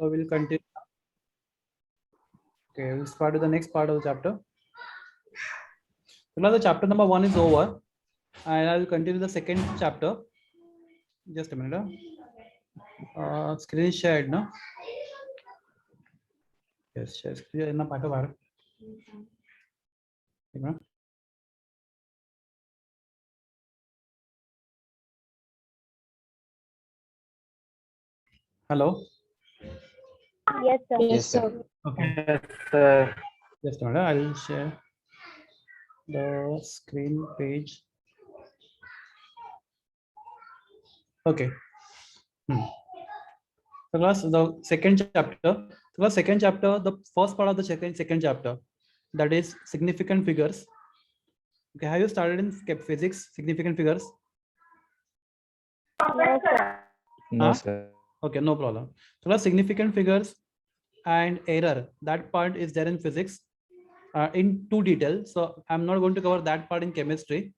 So we'll continue. Okay, we'll start with the next part of the chapter. So now the chapter number 1 is over, and I will continue the second chapter. Just a minute. Screen shared, no? Yes, share screen. In part of our. Hello. Yes, sir. Yes, sir. Okay. Yes, sir. Just a minute. I'll share the screen page. Okay. So class, the second chapter. So class, second chapter, the first part of the second chapter, that is significant figures. Okay, have you started in physics, significant figures? Yes, sir. No, Huh? sir. Okay, no problem. So class, significant figures and error, that part is there in physics in two detail. So I'm not going to cover that part in chemistry.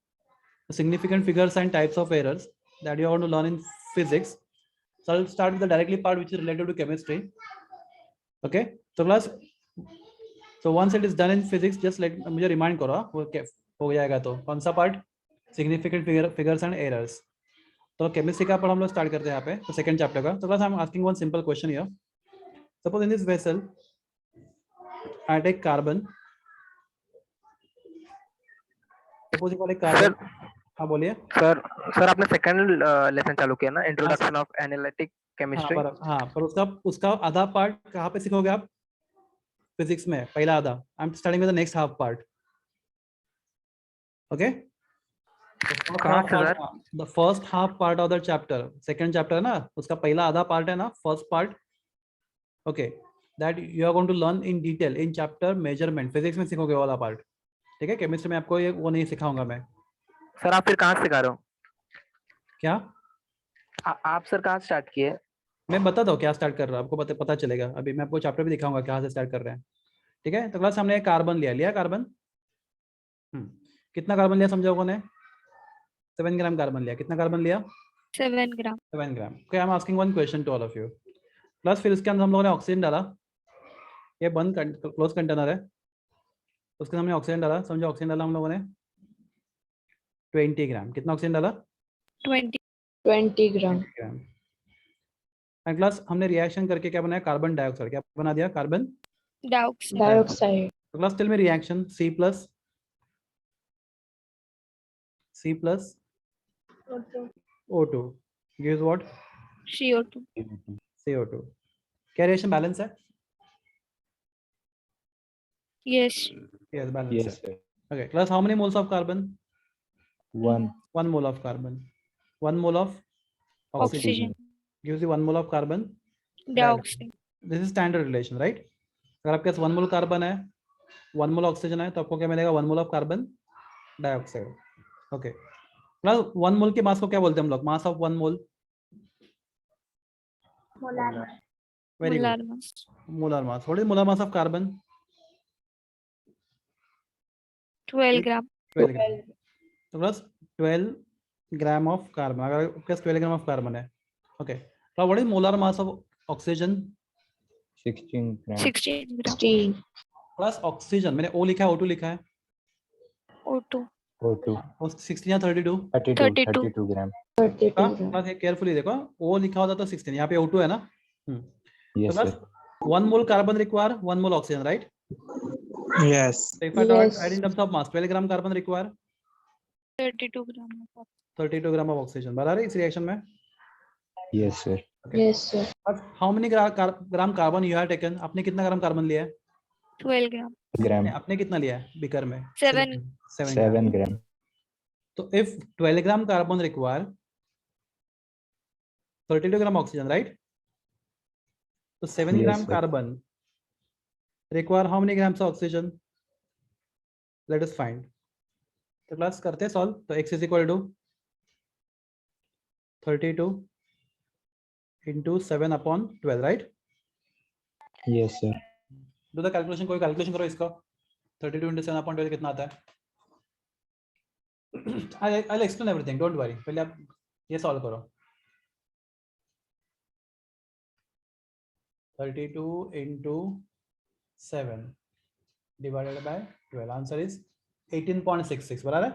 Significant figures and types of errors that you are going to learn in physics. So I'll start with the directly part which is related to chemistry. Okay, so class, so once it is done in physics, just let मुझे remind करो हो जाएगा तो कौन सा part significant figures and errors. तो chemistry का part हम लोग start करते हैं यहाँ पे तो second chapter का. So class, I'm asking one simple question here. Suppose in this vessel I take carbon. Suppose you take carbon. हाँ बोलिए. सर आपने सेकंड लेसन चालू किया ना, इंट्रोडक्शन ऑफ एनालिटिक केमिस्ट्री. हाँ पर उसका आधा पार्ट कहाँ पे सीखोगे आप? फिजिक्स में पहला आधा. I am starting with the next half part. Okay, the first half part of the chapter, second chapter है ना, उसका पहला आधा पार्ट है ना, first part. Okay, that you are going to learn in detail in chapter measurement. Physics में सीखोगे वाला पार्ट. ठीक है, केमिस्ट्री में आपको ये वो नहीं सिखाऊंगा मैं. सर आप फिर कहाँ से सिखा रहे हो? क्या आप सर कहाँ स्टार्ट किए? मैं बताता हूँ क्या स्टार्ट कर रहा है, आपको पता चलेगा. अभी मैं आपको चैप्टर भी दिखाऊंगा कहाँ से स्टार्ट कर रहे हैं. ठीक है, तो क्लास हमने कार्बन लिया कार्बन. कितना कार्बन लिया समझा लोगों ने? 7 ग्राम कार्बन लिया. कितना कार्बन लिया? 7 gram. 7 gram. Okay, I am asking one question to all of you. Plus फिर इसके अंदर हम लोगों ने ऑक्सीजन डाला. ये बंद क्लोज कंटेनर है, उसके हमने ऑक्सीजन डाला. समझो ऑक्सीजन डाला हम लोगों ने 20 ग्राम. कितना ऑक्सीजन डाला? 20 ग्राम. एंड प्लस हमने रिएक्शन करके क्या बनाया? Carbon dioxide. क्या बना दिया? Carbon dioxide. तो प्लस टेल में reaction C plus O2 gives what? CO2. CO2. क्या रिएक्शन बैलेंस है? Yes. Yes, balance. Yes, sir. Okay, class, how many moles of carbon? 1 1 mole of carbon. 1 mole of Oxygen. gives you 1 mole of carbon Dioxide. This is standard relation, right? अगर आपके पास 1 mole carbon है, 1 मोल oxygen है, तो आपको क्या मिलेगा? 1 mole of carbon dioxide. Okay, plus 1 मोल के मास को क्या बोलते हैं हम लोग? मास of 1 mole. Very good. Molar mass. What is molar mass of carbon? 12 ग्राम. 12 ग्राम. तो प्लस 12 ग्राम ऑफ कार्बन. अगर आपके पास 12 ग्राम ऑफ कार्बन है, ओके, तो what is molar mass of oxygen? 16 gram. 16 gram. Plus oxygen, मैंने O लिखा है, O2 लिखा है. O2. O2 16 या 32? 32 ग्राम. प्लस केयरफुली देखो, O लिखा होता तो 16, यहाँ पे O2 है ना. Yes, plus sir. 1 mole carbon require 1 mole oxygen, right? Yes. So if I add in terms of mass, 12 gram carbon require 32 gram. 32 gram of oxygen. बराबर है इस रिएक्शन में? Yes, sir. Yes, sir. How many gram carbon you have taken? आपने कितना gram carbon लिया है? 12 ग्राम. ग्राम. आपने कितना लिया है बीकर में? 7. 7 ग्राम. तो if 12 gram carbon require 32 gram oxygen, right? तो 7 Yes, gram sir. Carbon require how many grams of oxygen? Let us find. तो क्लास करते हैं सॉल्व. तो x is equal to 32 into 7 upon 12, right? Yes, sir. Do the calculation. कोई calculation करो इसका. 32 into 7 upon 12 कितना आता है? I'll explain everything, don't worry. पहले आप ये सॉल्व करो. 32 into 7 divided by 12. Answer is 18.66. बराबर है?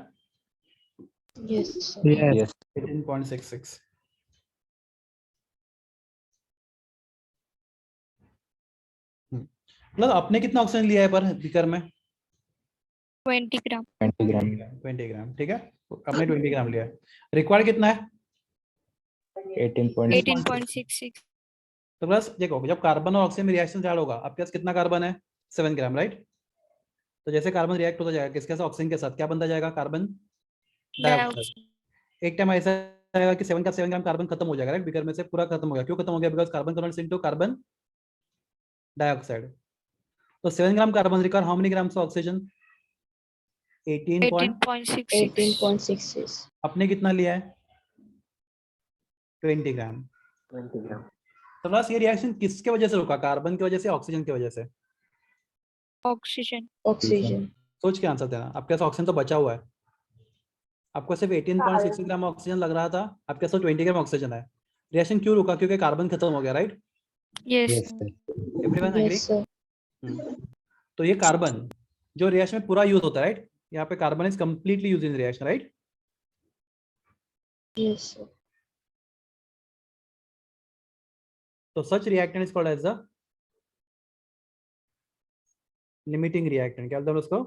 Yes, sir. Yes. Yes. 18.66. मतलब आपने कितना ऑक्सीजन लिया है पर बीकर में? 20 gram. 20 gram. 20 ग्राम, ठीक है, आपने 20 ग्राम लिया है। रिक्वायर्ड कितना है? 18.6. 18.66. तो प्लस देखो, जब कार्बन और ऑक्सीजन में रिएक्शन स्टार्ट होगा, आपके पास कितना कार्बन है? 7 ग्राम, राइट? तो जैसे कार्बन रिएक्ट होता जाएगा किसके साथ? ऑक्सीजन के साथ, क्या बनता जाएगा? Carbon dioxide. Dioxide. एक टाइम ऐसा आएगा कि 7 का 7 ग्राम कार्बन खत्म हो जाएगा, राइट? बीकर में से पूरा खत्म हो गया। क्यों खत्म हो गया? Because carbon converts into carbon dioxide. तो 7 ग्राम carbon require how many grams of oxygen? 18. 18.66. आपने कितना लिया है? 20 ग्राम। 20 ग्राम। तो बस ये रिएक्शन किसके वजह से रुका? कार्बन की वजह से, ऑक्सीजन की वजह से? Oxygen. Oxygen. सोच के आंसर देना। आपके पास ऑक्सीजन तो बचा हुआ है, आपको सिर्फ 18.6 ग्राम ऑक्सीजन लग रहा था, आपके पास 20 ग्राम ऑक्सीजन है। रिएक्शन क्यों रुका? क्योंकि कार्बन खत्म हो गया, right? Yes. Yes, sir. sir. Everyone agree? Yes, sir. तो ये कार्बन जो रिएक्शन में पूरा यूज होता है, राइट? यहाँ पे carbon is completely use in reaction, right? Yes, sir. तो such reactant is called as the limiting reactant. क्या बोलते हैं उसको?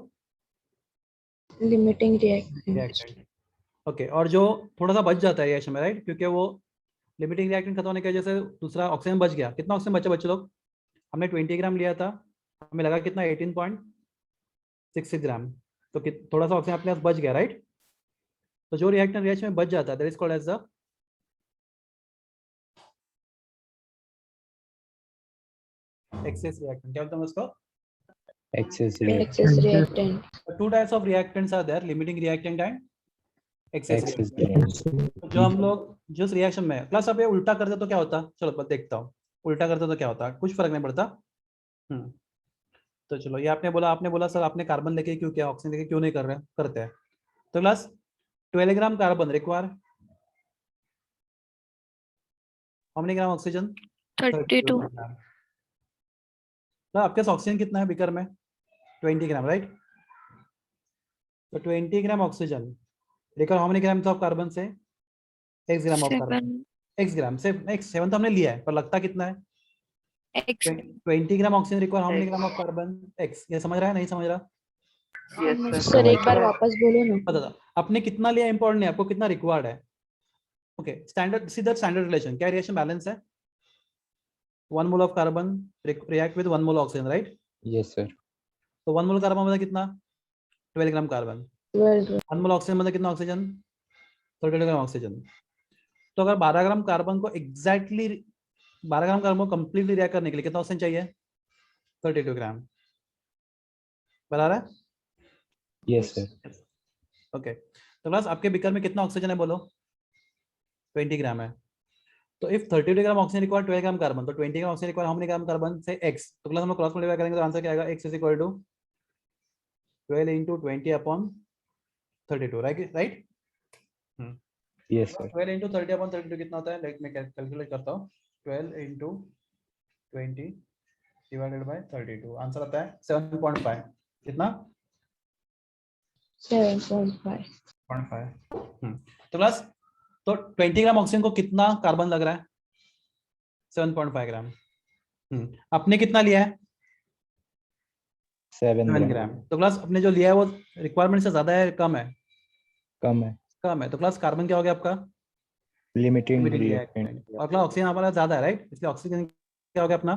Limiting reactant. रिएक्टेंट। ओके, और जो थोड़ा सा बच जाता है रिएक्शन में, राइट? क्योंकि वो लिमिटिंग रिएक्टेंट खत्म होने की वजह से दूसरा ऑक्सीजन बच गया। कितना ऑक्सीजन बचा बच्चे लोग? हमने 20 ग्राम लिया था, हमें लगा कितना? 18.66 ग्राम। तो थोड़ा सा ऑक्सीजन अपने पास बच गया, राइट? तो जो रिएक्टेंट रिएक्शन में बच जाता है that is called as the excess reactant. क्या बोलते हैं उसको? Excess reaction. Excess reactant. Two types of reactants are there, limiting reactant and excess Excess reactant. reaction. तो जो हम लोग जिस रिएक्शन में प्लस, अब ये उल्टा करते तो क्या होता? चलो बस देखता हूँ, उल्टा करते तो क्या होता? कुछ फर्क नहीं पड़ता। तो चलो, ये आपने बोला सर आपने कार्बन लेके क्यों किया, ऑक्सीजन लेके क्यों नहीं कर रहे? करते हैं। तो plus 12 gram carbon require how many gram oxygen? 32. ग्राम। तो आपके पास ऑक्सीजन कितना है बीकर में? 20 ग्राम, राइट? तो 20 gram oxygen require how many gram of carbon से? x gram of carbon. 7. x ग्राम से x 7 तो हमने लिया है, पर लगता कितना है? X. 20 gram oxygen require how many X. Gram of carbon? x। ये समझ रहा है? नहीं समझ रहा? Yes, sir. सर एक बार वापस बोलो ना. पता था आपने कितना लिया, इंपॉर्टेंट नहीं, आपको कितना रिक्वायर्ड है। ओके, स्टैंडर्ड, सीधा स्टैंडर्ड रिलेशन। क्या रिएक्शन बैलेंस है? 1 mole of carbon react with 1 mole oxygen, right? Yes, sir. तो 1 मोल कार्बन मतलब कितना? 12 ग्राम कार्बन। 12. 1 मोल ऑक्सीजन मतलब कितना ऑक्सीजन? 32 gram oxygen. तो अगर 12 ग्राम कार्बन को एग्जैक्टली 12 ग्राम कार्बन को कंप्लीटली रिएक्ट करने के लिए कितना ऑक्सीजन चाहिए? 32 ग्राम। बराबर है? Yes, sir. ओके, तो बस आपके बीकर में कितना ऑक्सीजन है बोलो? 20 ग्राम है। तो if 32 gram oxygen require 12 gram carbon, तो 20 gram oxygen require how many gram carbon से x। तो प्लस हम लोग क्रॉस मल्टीप्लाई करेंगे तो आंसर क्या आएगा? x is equal to 12 into 20 upon 32, right? Yes, sir. 12 into 30 upon 32 कितना होता है? मैं कैलकुलेट करता हूँ। 12 into 20 divided by 32, आंसर आता है 7.5। कितना? 7.5. 0.5। तो प्लस, तो 20 ग्राम ऑक्सीजन को कितना कार्बन लग रहा है? 7.5 ग्राम। आपने कितना लिया है? 7 7 gram. ग्राम। तो प्लस अपने जो लिया है वो रिक्वायरमेंट से ज्यादा है, कम है? कम है. कम है। तो प्लस कार्बन क्या हो गया आपका? Limiting limiting reactant. रिएक्टेंट। और प्लस ऑक्सीजन हमारा ज्यादा है, राइट? इसलिए ऑक्सीजन क्या हो गया अपना?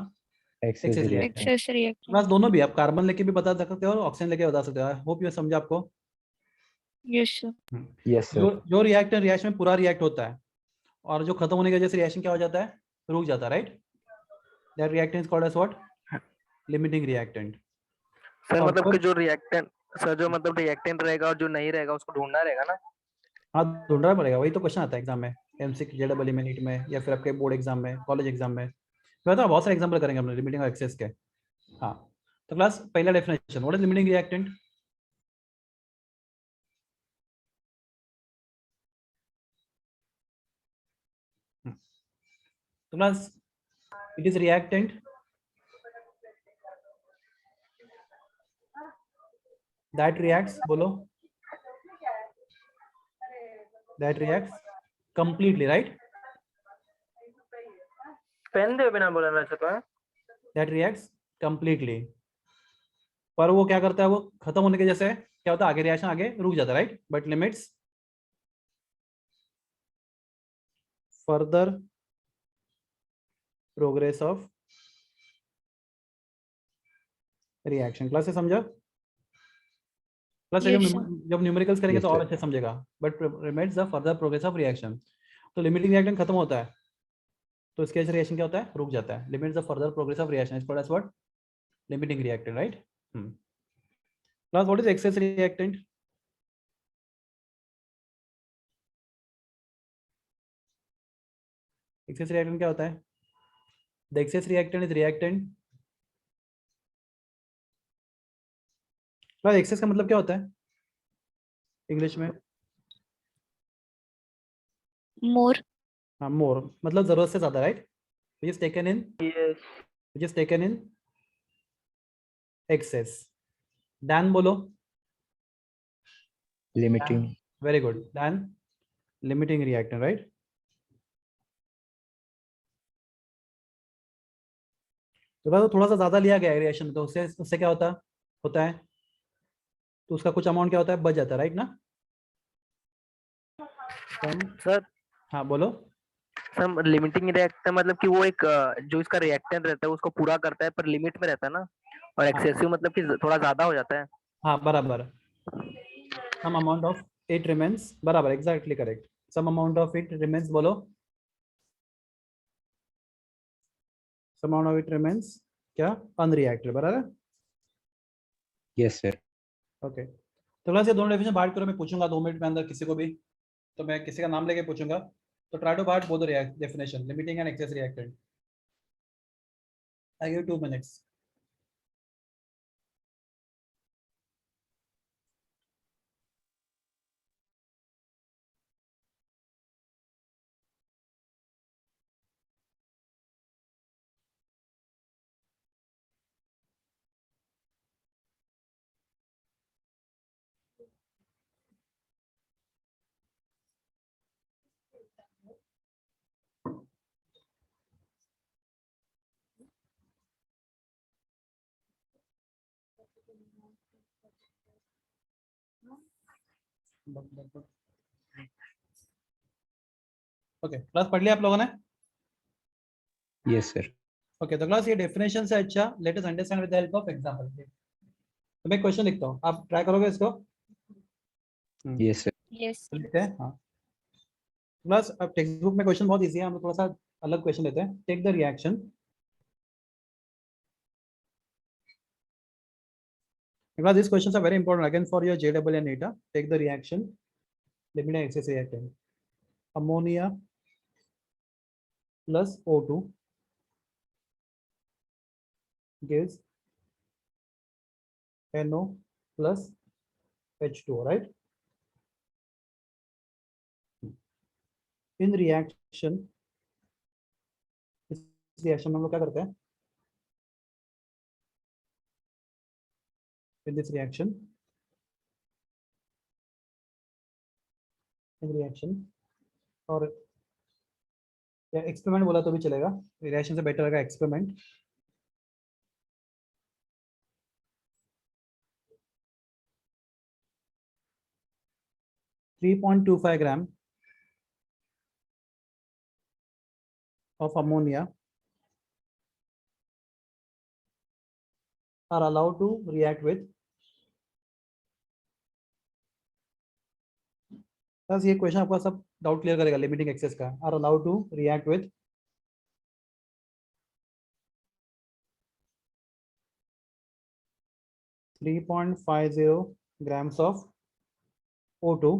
Excess Excess reactant. Excess reactant. Plus दोनों भी, आप कार्बन लेके भी बता सकते हो और ऑक्सीजन लेके बता सकते हो। आई होप ये समझा आपको। Yes, sir. Yes, sir. जो रिएक्टेंट रिएक्शन में पूरा रिएक्ट होता है और जो खत्म होने की वजह से रिएक्शन क्या हो जाता है? रुक जाता है, right? That reactant is called as what? Limiting reactant. Sir और मतलब जो- कि जो रिएक्टेंट, सर जो मतलब रिएक्टेंट रहेगा और जो नहीं रहेगा उसको ढूंढना रहेगा ना? हाँ, ढूंढना पड़ेगा। वही तो क्वेश्चन आता है एग्जाम में, एमसीक्यू, जेडबल में, नीट में, या फिर आपके बोर्ड एग्जाम में, कॉलेज एग्जाम में। तो बहुत सारे एग्जाम्पल करेंगे हम लिमिटिंग और एक्सेस के। हाँ, तो क्लास पहला definition, what is limiting reactant? तो class it is reactant that reacts, बोलो, that reacts completely, right, pen दे बिना बोला वैसे तो है। दैट रिएक्ट्स कंप्लीटली, पर वो क्या करता है, वो खत्म होने के जैसे क्या होता है, आगे रिएक्शन आगे रुक जाता है, right, but limits further progress of reaction. Class से समझा? प्लस Yes, जब sir. जब न्यूमेरिकल्स करेंगे Yes, तो और sir. अच्छे समझेगा, but limits the further progress of reaction. तो लिमिटिंग रिएक्शन खत्म होता है तो इसके रिएक्शन क्या होता है, रुक जाता है, limits the further progress of reaction is called as what, limiting reactant, right. Class what is excess reactant? Excess reactant क्या होता है? The excess reactant is reactant, class excess का मतलब क्या होता है इंग्लिश में? More. हाँ, मोर मतलब जरूरत से ज्यादा, right, which is taken in, Yes. Which is taken in excess. Dan बोलो, Limiting. Very good, Dan limiting reactant, right. तो बस थोड़ा सा ज्यादा लिया गया है रिएक्शन, तो उससे उससे क्या होता है तो उसका कुछ अमाउंट क्या होता है, बच जाता है, राइट ना। सर हाँ बोलो। सर लिमिटिंग रिएक्टर मतलब कि वो एक जो इसका रिएक्टेंट रहता है उसको पूरा करता है पर लिमिट में रहता है ना, और एक्सेसिव मतलब कि थोड़ा ज्यादा हो जाता है। हाँ बराबर, some amount of it remains, बराबर, exactly correct, some amount of it remains, बोलो, some amount of it remains क्या, अनरिएक्टेड, बराबर। Yes, sir. ओके, तो क्लास ये दोनों डेफिनेशन बात करो, मैं पूछूंगा 2 मिनट में अंदर किसी को भी, तो मैं किसी का नाम लेके पूछूंगा, तो ट्राई टू बात both the definition, limiting and excess reactant. I give 2 minutes। Okay, class पढ़ लिया आप लोगों ने? Yes, sir. ओके, तो क्लास ये डेफिनेशन से अच्छा let us understand with the help of example. तो मैं क्वेश्चन लिखता हूँ, आप ट्राई करोगे इसको? Yes, sir. Yes. लिखते हैं, हाँ। प्लस अब टेक्स्ट बुक में क्वेश्चन बहुत इजी है, हम थोड़ा सा अलग क्वेश्चन लेते हैं। Take the reaction, because these questions are very important again for your JEE and NETA. Take the reaction, limiting excess reactant, ammonia plus O2 gives NO plus H2O, right? In reaction, इस reaction में हम लोग क्या करते हैं? In this reaction, और या experiment बोला तो भी चलेगा, रिएक्शन से बेटर लगा experiment. .25 gram of ammonia are allowed to react with, बस ये क्वेश्चन आपका सब डाउट क्लियर करेगा लिमिटिंग एक्सेस का। Are allowed to react with 3.50 grams of O2।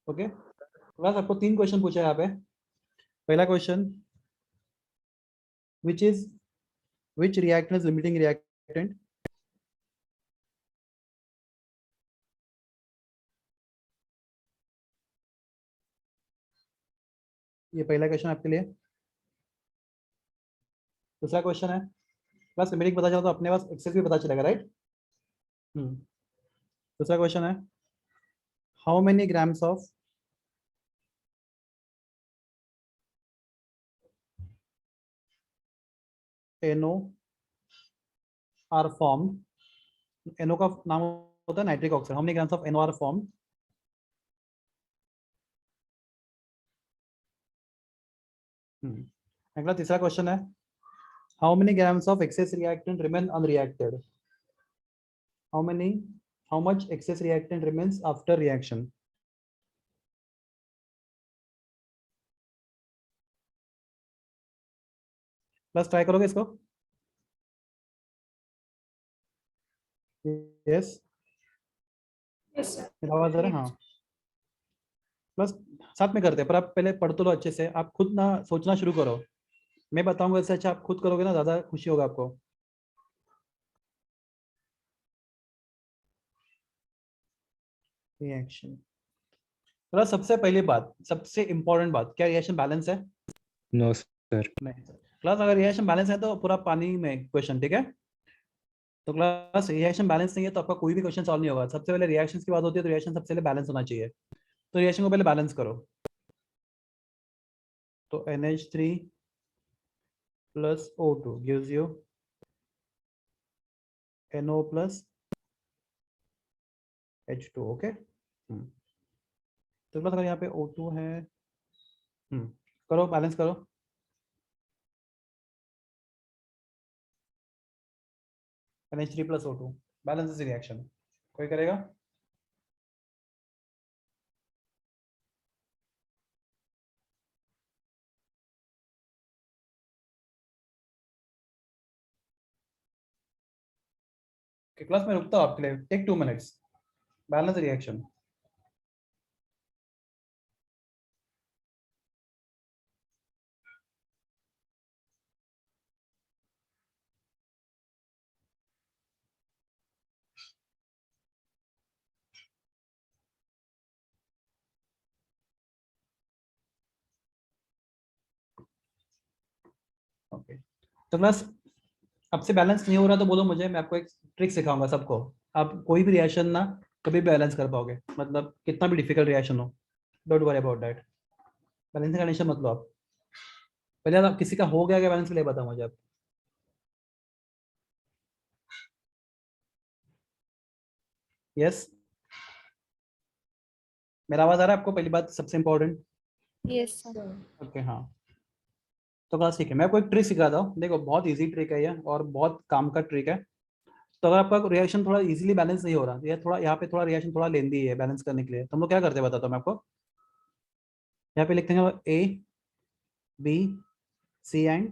Okay, बस आपको 3 क्वेश्चन पूछा है यहाँ पे। पहला question, which reactant is limiting reactant? ये पहला क्वेश्चन आपके लिए। दूसरा क्वेश्चन है, बस लिमिटिंग पता चला तो अपने पास एक्सेस भी पता चलेगा, राइट। दूसरा क्वेश्चन है how many grams of NO are formed, NO का नाम होता है nitric oxide, how many grams of NO are formed अगला तीसरा क्वेश्चन है how many grams of excess reactant remain unreacted, how much excess reactant remains after reaction. Plus try करोगे इसको? Yes मेरा आवाज आ रहा है? हाँ प्लस साथ में करते हैं, पर आप पहले पढ़ तो लो अच्छे से, आप खुद ना सोचना शुरू करो, मैं बताऊंगा इससे अच्छा आप खुद करोगे ना ज्यादा खुशी होगा आपको। रिएक्शन प्लस सबसे पहली बात, सबसे इंपॉर्टेंट बात, क्या रिएक्शन बैलेंस है? No sir. नहीं सर। क्लास अगर रिएक्शन बैलेंस है तो पूरा पानी में क्वेश्चन, ठीक है? तो क्लास रिएक्शन बैलेंस नहीं है तो आपका कोई भी क्वेश्चन सॉल्व नहीं होगा। सबसे पहले रिएक्शंस की बात होती है तो रिएक्शन सबसे पहले बैलेंस होना चाहिए, तो रिएक्शन को पहले बैलेंस करो। तो NH3 plus O2 gives you NO plus H2, okay. तो अगर यहाँ पे O2 है, करो बैलेंस करो। NH3 plus O2 balance is reaction, कोई करेगा? क्लास में रुकता हूँ आपके लिए, take 2 minutes, balance reaction. Okay तो क्लास अब से बैलेंस नहीं हो रहा तो बोलो मुझे, मैं आपको एक ट्रिक सिखाऊंगा सबको। आप कोई भी रिएक्शन ना कभी बैलेंस कर पाओगे, मतलब कितना भी डिफिकल्ट रिएक्शन हो, don't worry about that. Balancing condition मत लो आप, पहले आप किसी का हो गया क्या बैलेंस के लिए बताओ मुझे आप। यस मेरा आवाज आ रहा है आपको? पहली बात सबसे इम्पोर्टेंट। Yes sir. ओके हाँ तो क्लास ठीक है, मैं आपको एक ट्रिक सिखाता हूँ, देखो बहुत इजी ट्रिक है ये और बहुत काम का ट्रिक है। तो अगर आपका रिएक्शन थोड़ा इजीली बैलेंस नहीं हो रहा, ये थोड़ा यहाँ पे थोड़ा रिएक्शन थोड़ा लेंदी है बैलेंस करने के लिए, तो हम लोग क्या करते हैं बताता हूँ मैं आपको। यहाँ पे लिखते हैं A B C and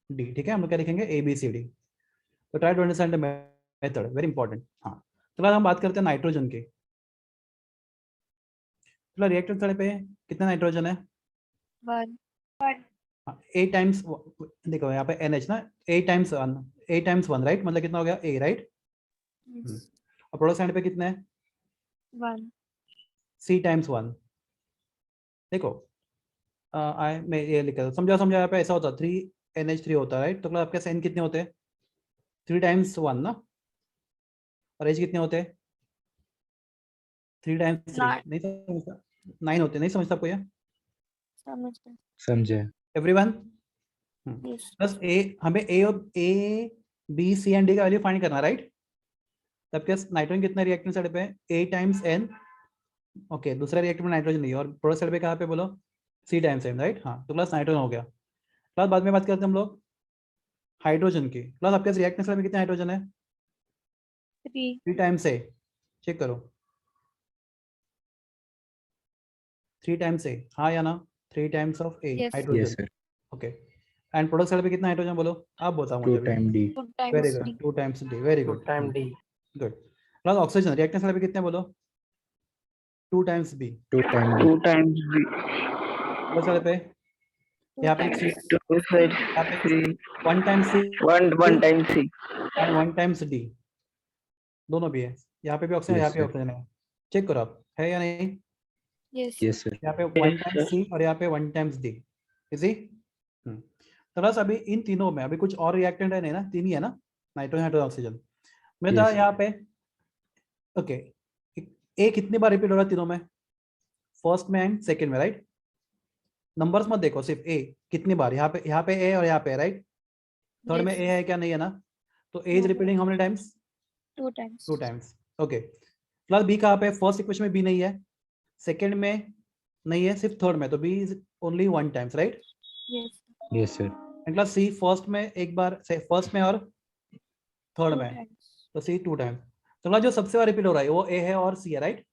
D, ठीक है? हम लोग क्या लिखेंगे ABCD। तो try to understand the method, very important. हाँ तो हम बात करते हैं नाइट्रोजन की। तो रिएक्टर साइड पे कितना नाइट्रोजन है? 1 A टाइम्स, देखो यहाँ पे NH ना, A टाइम्स 1 राइट, मतलब कितना हो गया A राइट। और प्रोडक्ट साइड पे कितने हैं? 1 C टाइम्स 1। देखो मैं ये लिखा समझा यहाँ पे ऐसा होता 3NH3 होता है राइट, तो आपके N कितने होते हैं? 3 टाइम्स 1 ना, और H कितने होते हैं? 3 टाइम्स 3, Nine. नहीं समझता? 9 होते, नहीं समझता आपको ये? समझ गए। समझे। एवरीवन यस बस हमें A B C and D का वैल्यू फाइंड करना राइट। तब क्या नाइट्रोजन कितने रिएक्टेंट साइड पे? A times N, okay. दूसरा रिएक्टर में नाइट्रोजन नहीं है, और प्रोडक्ट साइड पे कहाँ पे बोलो? C times N right. हाँ तो प्लस नाइट्रोजन हो गया। प्लस बाद में बात करते हैं हम लोग हाइड्रोजन की। प्लस आपके रिएक्टेंट साइड में कितने हाइड्रोजन है? 3 3 टाइम्स A, चेक करो 3 टाइम्स A, हाँ या ना? 3 times of A Yes. Hydrogen, yes sir. Okay. And product side पे कितना हाइड्रोजन बोलो, आप बताओ 2 मुझे अभी। Time D। 2 very times good, D 2 times D, very two good time D. Good. Plus oxygen reactant side पे कितने बोलो? 2 times B। 2 time D। 2 times B. Product side पे 2 यहाँ पे times 3, 2 side यहाँ पे 3. 1 times C 1 times C. And 1 times D, दोनों भी है। यहाँ पे भी ऑक्सीजन, यहाँ यस पे सर। ऑक्सीजन है, चेक करो आप है या नहीं। Yes. Yes sir. यहाँ पे 1 टाइम्स C और यहाँ पे 1 टाइम्स D, इजी। तो बस अभी इन तीनों में अभी कुछ और रिएक्टेंट है नहीं ना, 3 ही है ना, नाइट्रोजन हाइड्रोजन ऑक्सीजन। मैं तो यस यहाँ पे ओके ए कितनी बार रिपीट हो रहा है तीनों में, फर्स्ट में एंड सेकंड में, राइट। नंबर्स मत देखो, सिर्फ ए कितनी बार, यहाँ पे ए और यहाँ पे, राइट। थर्ड में Yes. ए है क्या, नहीं है ना, तो A is No. Repeating how many times, 2 times. 2 times. Okay, फिलहाल बी कहाँ पे, फर्स्ट इक्वेशन में बी नहीं है, सेकंड में नहीं है, सिर्फ थर्ड में, तो B is only 1 times, right. Yes. Yes, sir. And class C first में एक बार, फर्स्ट में और थर्ड 2 में, times. तो सी 2 टाइम्स। तो क्लास जो सबसे ज्यादा रिपीट हो रहा है वो ए है और सी है, राइट।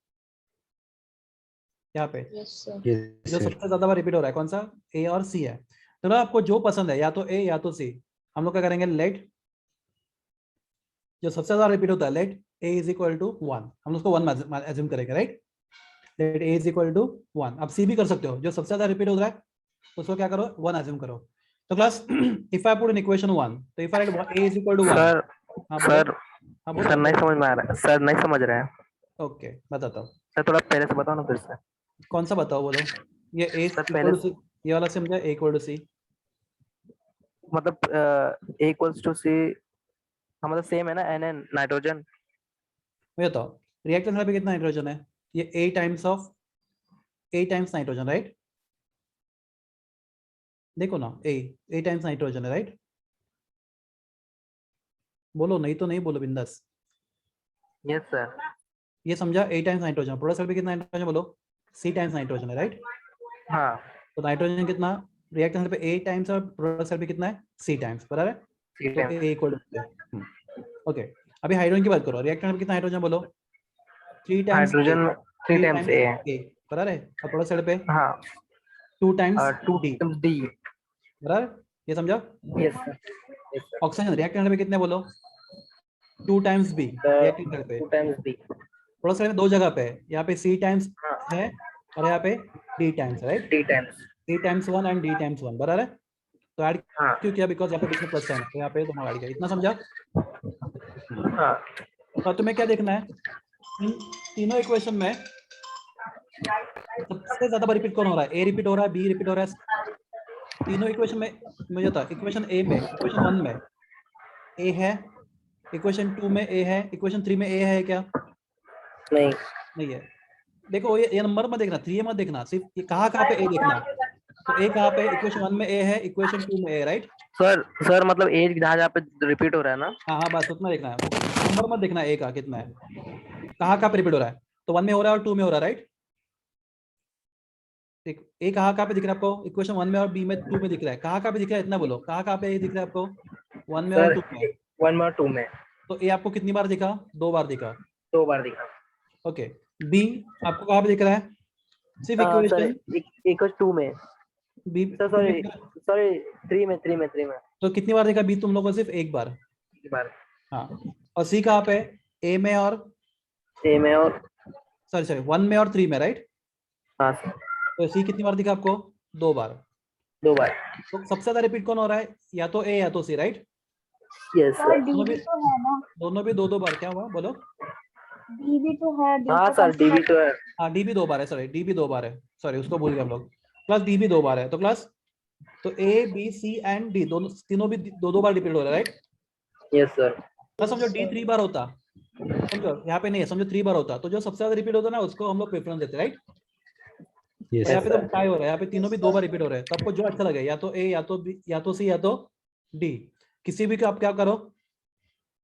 यहाँ पे Yes, sir. Yes, जो sir. सबसे ज्यादा बार रिपीट हो रहा है कौन सा, ए और सी है। तो ना आपको जो पसंद है, या तो ए या तो सी, हम लोग क्या करेंगे, लेट जो सबसे ज्यादा रिपीट होता है, let A is equal to 1, हम उसको 1 एज्यूम करेंगे, right. Let A is equal to 1। अब सी भी कर सकते हो, जो सबसे ज्यादा रिपीट हो रहा है उसको क्या करो, 1 एज्यूम करो। तो class if I put in equation 1, तो if I write A is equal to 1, sir हाँ सर हाँ सर नहीं समझ में आ रहा है, सर नहीं समझ रहे हैं ओके बताता हूँ, सर, थोड़ा पहले से बताओ ना फिर से। कौन सा बताओ, बोलो। ये ए सर, इक्वल टू पहले- सी, ये वाला समझा, ए इक्वल टू सी, मतलब ए इक्वल्स टू सी, मतलब सेम है ना, एन नाइट्रोजन। मुझे बताओ रिएक्टेंस पे कितना नाइट्रोजन है, ये A times of A times nitrogen, right. देखो ना, ए टाइम्स नाइट्रोजन है, राइट। बोलो, नहीं तो नहीं बोलो, बिंदास। Yes sir. ये समझा, A times nitrogen, product side पे कितना नाइट्रोजन बोलो, सी टाइम्स नाइट्रोजन है, राइट। हाँ, तो नाइट्रोजन कितना, रिएक्टेंस साइड पे ए टाइम्स और प्रोडक्ट साइड पे कितना है, सी टाइम्स, बराबर है। ठीक तो है। ए इक्वल टू, ओके। अभी हाइड्रोजन की बात करो, रिएक्टेंस पे कितना हाइड्रोजन बोलो, 3 टाइम्स हाइड्रोजन 3 टाइम्स ए है। ए, बराबर है। और प्रोडक्ट साइड पे हाँ, 2 टाइम्स और 2 डी, टाइम्स डी। बराबर, ये समझा। Yes sir, yes sir. Oxygen reactance पे कितने बोलो, 2 टाइम्स बी, रिएक्टेंस साइड पे। 2 टाइम्स डी। प्रोडक्ट साइड में 2 जगह पे है, यहाँ पे सी टाइम्स हाँ, है और यहाँ पे D times, right. D times. D times 1 and D times 1, बराबर है। तो ऐड हाँ, क्यों किया, बिकॉज यहाँ पे बीच में प्लस साइन है, तो यहाँ पे दोनों ऐड किया, इतना समझा। हाँ। तो तुम्हें क्या देखना है, इन तीनों इक्वेशन में सबसे ज्यादा रिपीट कौन हो रहा है, ए रिपीट हो रहा है, बी रिपीट हो रहा है। तीनों इक्वेशन में मुझे था, इक्वेशन ए में, इक्वेशन 1 में ए है, इक्वेशन 2 में ए है, इक्वेशन 3 में ए है क्या, नहीं। नहीं है। देखो ये नंबर मत देखना, 3 मत देखना, सिर्फ ये कहाँ पे ए देखना। तो ए कहाँ पे, इक्वेशन 1 में ए है, इक्वेशन 2 में ए, राइट। सर मतलब एज जहाँ पे रिपीट हो रहा है ना। हाँ बस उतना देखना है, नंबर मत देखना ए का कितना है, कहाँ पे रिपीट हो रहा है। तो 1 में हो रहा है और 2 में हो रहा है, राइट। ए कहाँ पे दिख रहा है आपको, इक्वेशन 1 में और बी में 2 में दिख रहा है, कहाँ पे दिख रहा है इतना बोलो, कहाँ पे ए दिख रहा है आपको, 1 में और 2 में। 1 में और 2 में तो ए आपको कितनी बार दिखा, 2 बार दिखा, 2 बार दिखा। ओके। बी आपको कहाँ पे दिख रहा है, सिर्फ सर इक्वेशन इक्वल 2 में, बी, सर सॉरी 3 में 3 में तो कितनी बार देखा बी तुम लोगों को, सिर्फ एक बार। एक बार। हाँ, और सी कहाँ पे, ए में और ए में और सॉरी 1 में और 3 में, राइट। हाँ सर, तो सी कितनी बार दिखा आपको, 2 बार। 2 बार। तो सबसे ज्यादा रिपीट कौन हो रहा है, या तो ए या तो सी, राइट। Yes sir sir. दोनों भी तो है ना, दोनों भी 2 बार, क्या हुआ बोलो। डी भी तो है, डी हाँ तो सर, डी भी तो है। हाँ डी भी 2 बार है, सॉरी डी भी 2 बार है, सॉरी उसको भूल गए हम लोग। प्लस डी भी 2 बार है, तो प्लस तो A B C and D दोनों तीनों भी 2 बार रिपीट हो रहा है, राइट। Yes sir. तो समझो डी 3 बार होता, समझो यहाँ पे नहीं है, समझो 3 बार होता, तो जो सबसे ज्यादा रिपीट होता है ना उसको हम लोग प्रेफरेंस देते, राइट। Yes, यहाँ पे sir. तो टाई हो रहा है, यहाँ पे तीनों भी 2 बार रिपीट हो रहे हैं, तो आपको जो अच्छा लगे, या तो ए या तो बी या तो सी या तो डी, किसी भी का आप क्या करो,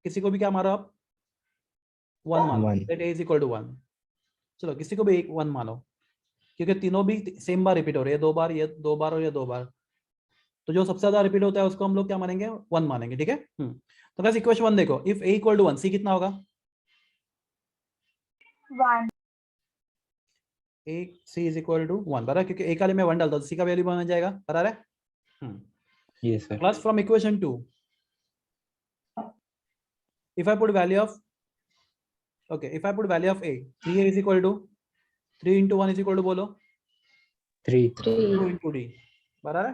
किसी को भी क्या मारो आप, 1 मानो, One. That A is equal to 1। चलो किसी को भी 1 मानो, क्योंकि तीनों भी सेम बार रिपीट हो रही है, 2 बार, ये 2 बार और ये 2 बार। तो जो सबसे ज्यादा रिपीट होता है उसको हम लोग क्या मानेंगे, 1 मानेंगे, ठीक है। तो बस इक्वेशन 1 देखो, इफ ए इक्वल टू 1, सी कितना होगा, 1, ए सी इज इक्वल टू 1, बराबर, क्योंकि ए का मैं 1 डालता हूं, सी का वैल्यू बन जाएगा, बराबर है। Yes, sir. Plus from equation 2, if I put value of, okay, if I put value of a, 3a is equal to 3 into 1 is equal to बोलो 3. 2 into d, बराबर है।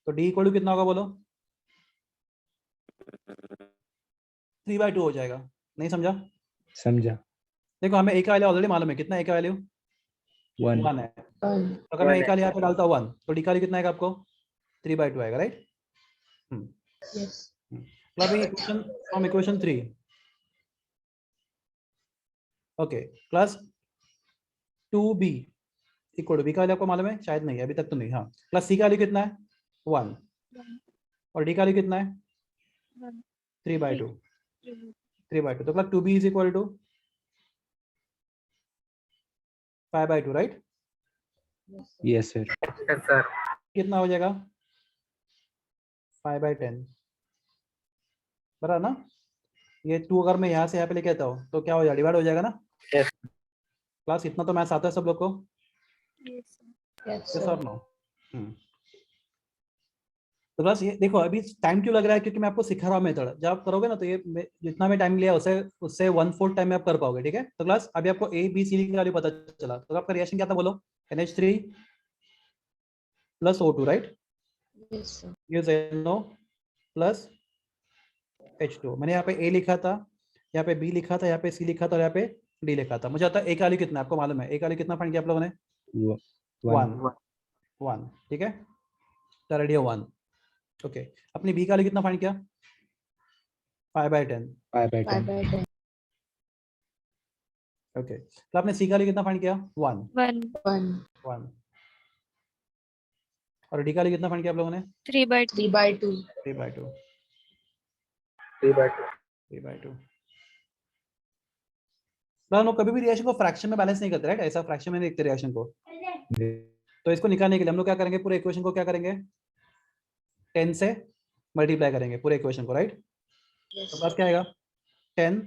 तो d इक्वल टू कितना होगा बोलो, 3/2 हो जाएगा, नहीं समझा। समझा. देखो हमें a का वैल्यू ऑलरेडी मालूम है, कितना a का वैल्यू 1. 1 है, तो अगर मैं a का वैल्यू यहाँ पे डालता हूँ 1, तो d का वैल्यू कितना आएगा आपको, 3/2 आएगा, राइट। मतलब equation from equation 3, okay plus 2b equal to B का वैल्यू आपको मालूम है शायद नहीं है अभी तक तो नहीं हाँ प्लस सी का वैल्यू कितना है 1 और डी का वैल्यू कितना है 3/2 3/2 तो plus 2b is equal to 5/2 right Yes, sir. Yes sir कितना हो जाएगा 5/10 बराबर ना ये 2 अगर मैं यहाँ से यहाँ पे लेके आता हूँ तो क्या हो जाएगा डिवाइड हो जाएगा ना Yes. क्लास इतना तो मैथ्स आता है सब लोग को Yes. यस और नो तो बस ये देखो अभी टाइम क्यों लग रहा है क्योंकि मैं आपको सिखा रहा हूँ मेथड जब आप करोगे ना तो ये जितना मैं टाइम लिया उससे 1/4 टाइम में आप कर पाओगे ठीक है तो क्लास अभी आपको ए बी सी डी की वैल्यू पता चला तो आपका रिएक्शन क्या था बोलो NH3 plus O2 right Yes, sir. ये NO प्लस H2 मैंने यहाँ पे A लिखा था यहाँ पे B लिखा था यहाँ पे C लिखा था और यहाँ पे D लिखा था मुझे आता है A का वैल्यू कितना है आपको मालूम है A का वैल्यू कितना फाइंड किया आप लोगों ने One. 1 ठीक है तो रेडी 1 ओके अपनी B का वैल्यू कितना फाइंड किया 5/10 5/10. ओके तो आपने C का वैल्यू कितना फाइंड किया 1 1 और D का वैल्यू कितना फाइंड किया आप लोगों ने 3/2. 3/2 3/2 ना लोग कभी भी रिएक्शन को फ्रैक्शन में बैलेंस नहीं करते राइट ऐसा फ्रैक्शन में नहीं देखते रिएक्शन को तो इसको निकालने के लिए हम लोग क्या करेंगे पूरे इक्वेशन को क्या करेंगे 10 से मल्टीप्लाई करेंगे पूरे इक्वेशन को राइट तो बस क्या आएगा 10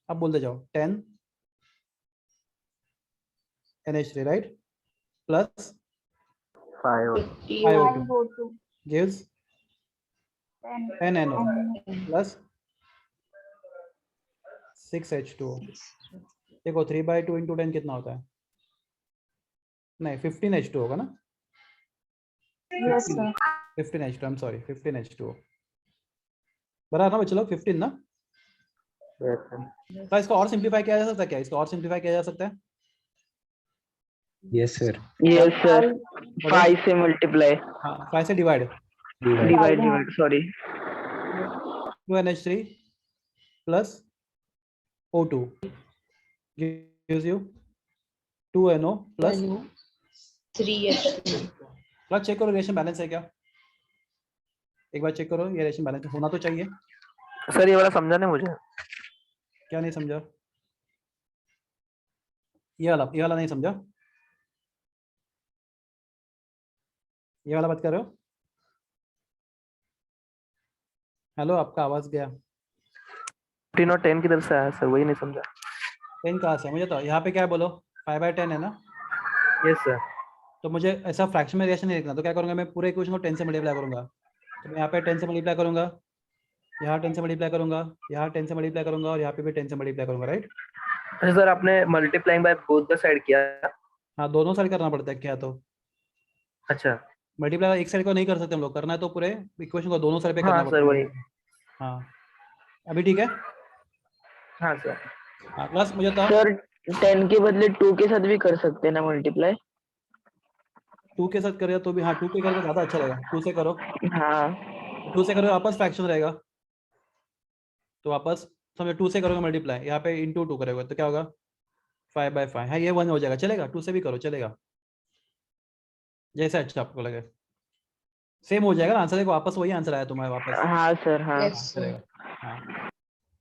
अब बोलते जाओ 10 NH3 right plus 5O2 5/2. gives 10 NO plus 6H2O देखो 3/2 into 10 कितना होता है नहीं 15H2 होगा ना Yes, sir. 15H2 I'm sorry 15H2O बराबर ना बच्चे लोग 15 ना तो इसको और सिंपलीफाई किया जा सकता है क्या इसको और सिंपलीफाई किया जा सकता है Yes, sir. Yes, sir. 5 से multiply. हाँ 5 से divide Divide. Divide. Sorry. 2NH3 plus O2 gives you 2NO plus 3H2. Plus check करो रिलेशन बैलेंस है क्या एक बार चेक करो ये रिलेशन बैलेंस होना तो चाहिए सर ये वाला समझा नहीं मुझे क्या नहीं समझा ये वाला नहीं समझा ये वाला बात कर रहे हो हेलो आपका आवाज गया 15 और 10 किधर से आया सर वही नहीं समझा 10 कहाँ से है? मुझे तो यहाँ पे क्या है बोलो 5/10 है ना यस सर तो मुझे ऐसा फ्रैक्शन में रिएक्शन नहीं लिखना तो क्या करूंगा मैं पूरे इक्वेशन को 10 से मल्टीप्लाई करूंगा तो मैं यहाँ पे 10 से मल्टीप्लाई करूंगा यहाँ 10 से मल्टीप्लाई करूंगा यहाँ 10 से मल्टीप्लाई करूंगा और यहाँ पे भी 10 से मल्टीप्लाई करूंगा राइट अच्छा सर आपने multiplying by both the side किया हाँ दोनों साइड करना पड़ता है क्या तो अच्छा मल्टीप्लाई एक साइड को नहीं कर सकते हम लोग करना है तो पूरे इक्वेशन को दोनों साइड पे करना हाँ पड़ता सर है वही हाँ अभी ठीक है हाँ सर हाँ प्लस मुझे तो Sir, 10 के बदले 2 के साथ भी कर सकते हैं ना multiply. 2 के साथ करेगा तो भी हाँ 2 पे करके ज्यादा अच्छा रहेगा 2 से करो हाँ. 2 से करो वापस फ्रैक्शन रहेगा तो वापस समझो 2 से करोगे मल्टीप्लाई यहाँ पे इंटू 2 करोगे तो क्या होगा 5/5 हाँ ये 1 हो जाएगा चलेगा 2 से भी करो चलेगा जैसे अच्छा आपको लगे सेम हो जाएगा ना आंसर देखो वापस वही आंसर आया तुम्हारे वापस हाँ सर हाँ. चलेगा हाँ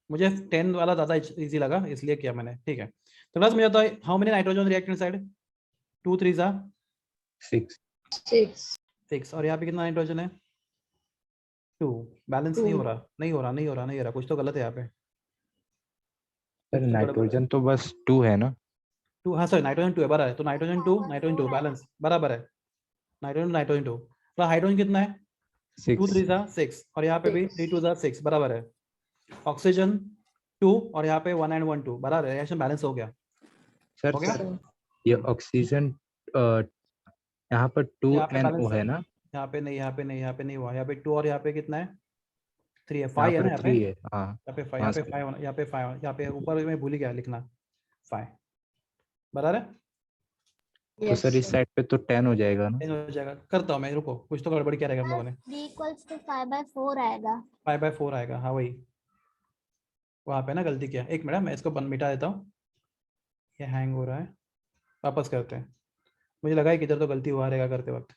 मुझे 10 वाला ज़्यादा इजी लगा इसलिए किया मैंने ठीक है तो बस मुझे तो how many nitrogen react inside 2 3 6. 6 और यहाँ पे कितना नाइट्रोजन है 2 बैलेंस नहीं हो रहा कुछ तो गलत है यहाँ पे सर नाइट्रोजन तो बस 2 है ना 2 हाँ सॉरी नाइट्रोजन 2 है बराबर है तो नाइट्रोजन 2 बैलेंस बराबर है नाइट्रोजन 2 तो हाइड्रोजन कितना है 2 6. 3 6 और यहाँ पे भी 3 2 6 बराबर है ऑक्सीजन 2 और यहाँ पे 1 and 1 2 बराबर है रिएक्शन बैलेंस हो गया सर हो गया ये ऑक्सीजन यहाँ पर 2 यहाँ पे NO balance है ना यहाँ पे नहीं हुआ यहाँ पे 2 और यहाँ पे कितना है 3 है 5 यहाँ है ना पर 3 है हाँ यहाँ पे 5 हाँ, यहाँ पे 5 यहाँ पे ऊपर में भूल ही गया लिखना 5 बराबर है तो सर इस साइड पे तो 10 हो जाएगा ना हो जाएगा करता हूँ मैं रुको कुछ तो गड़बड़ क्या रहेगा हम लोगों ने D equals to 5/4 आएगा. 5/4 आएगा हाँ वही वहाँ पे ना गलती किया एक मिनट मैं इसको मिटा देता हूँ ये हैंग हो रहा है, वापस करते हैं। मुझे लगा है कि इधर तो गलती हुआ रहेगा करते वक्त।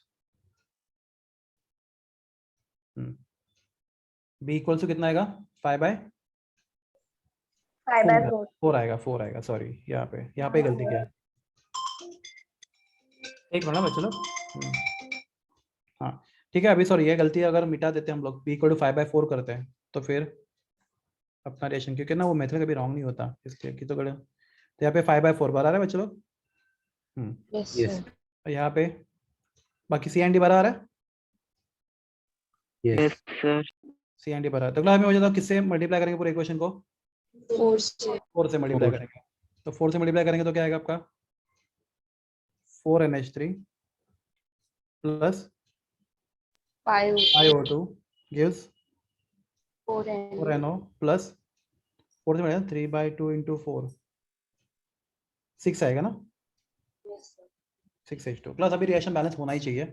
बी इक्वल टू कितना आएगा, 5/4 5/4 4 आएगा, 4 आएगा, सॉरी यहाँ पे गलती किया। एक मिनट बच्चों लोग। हाँ ठीक है, अभी सॉरी ये गलती अगर मिटा देते हैं हम लोग, बी इक्वल टू 5/4 करते हैं तो फिर अपना रिएक्शन, क्योंकि ना वो मेथड कभी रॉन्ग नहीं होता इसलिए कि तो गड़े, तो यहाँ पे 5/4 बार आ रहा है बच्चों लोग। Yes Yes. सर और यहाँ पे बाकी सी एंड डी बार आ रहा है, Yes. Yes sir. C and D bar आ रहा है। तो अगला हमें हो जाता है किससे मल्टीप्लाई करेंगे पूरे इक्वेशन को, 4 से 4 से मल्टीप्लाई 4. करेंगे। तो 4 से मल्टीप्लाई करेंगे तो क्या आएगा आपका 4NH3 plus 5 IO2 gives 4 4NO plus 4 से मल्टीप्लाई 3/2 इंटू 4 6 आएगा ना, 6H2 प्लस अभी रिएक्शन बैलेंस होना ही चाहिए।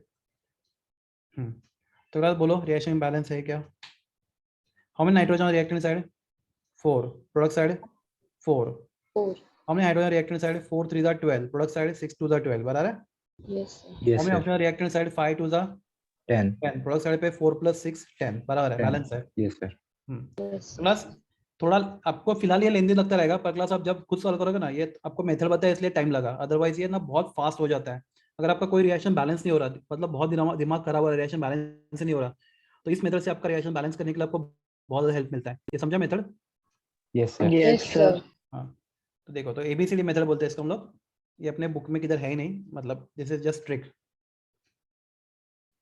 तो क्या बोलो रिएक्शन बैलेंस है क्या, how many nitrogen reactant side 4, product side 4, 4 how many hydrogen reactant side 4 3 दा 12, प्रोडक्ट साइड 6 2 दा 12 बराबर है। Yes sir how Yes many sir. Option reactant side 5 2 दा 10. 10, प्रोडक्ट साइड पे 4 + 6 10 बराबर है, 10. बैलेंस है। Yes sir. यस क्लास थोड़ा आपको फिलहाल ये लेंदी लगता रहेगा, पर क्लास आप जब खुद सॉल्व करोगे ना, ये आपको मेथड बताया इसलिए टाइम लगा, अदरवाइज ये ना बहुत फास्ट हो जाता है। अगर आपका कोई रिएक्शन बैलेंस नहीं हो रहा, मतलब बहुत दिमाग खराब हो रहा है, रिएक्शन बैलेंस नहीं हो रहा, तो इस मेथड से आपका रिएक्शन बैलेंस करने के लिए आपको बहुत ज़्यादा हेल्प मिलता है। ये समझा method? Yes sir. Yes sir. हाँ तो देखो, तो ABCD मेथड बोलते हैं इसको हम लोग, ये अपने बुक में किधर है ही नहीं, मतलब दिस इज जस्ट ट्रिक,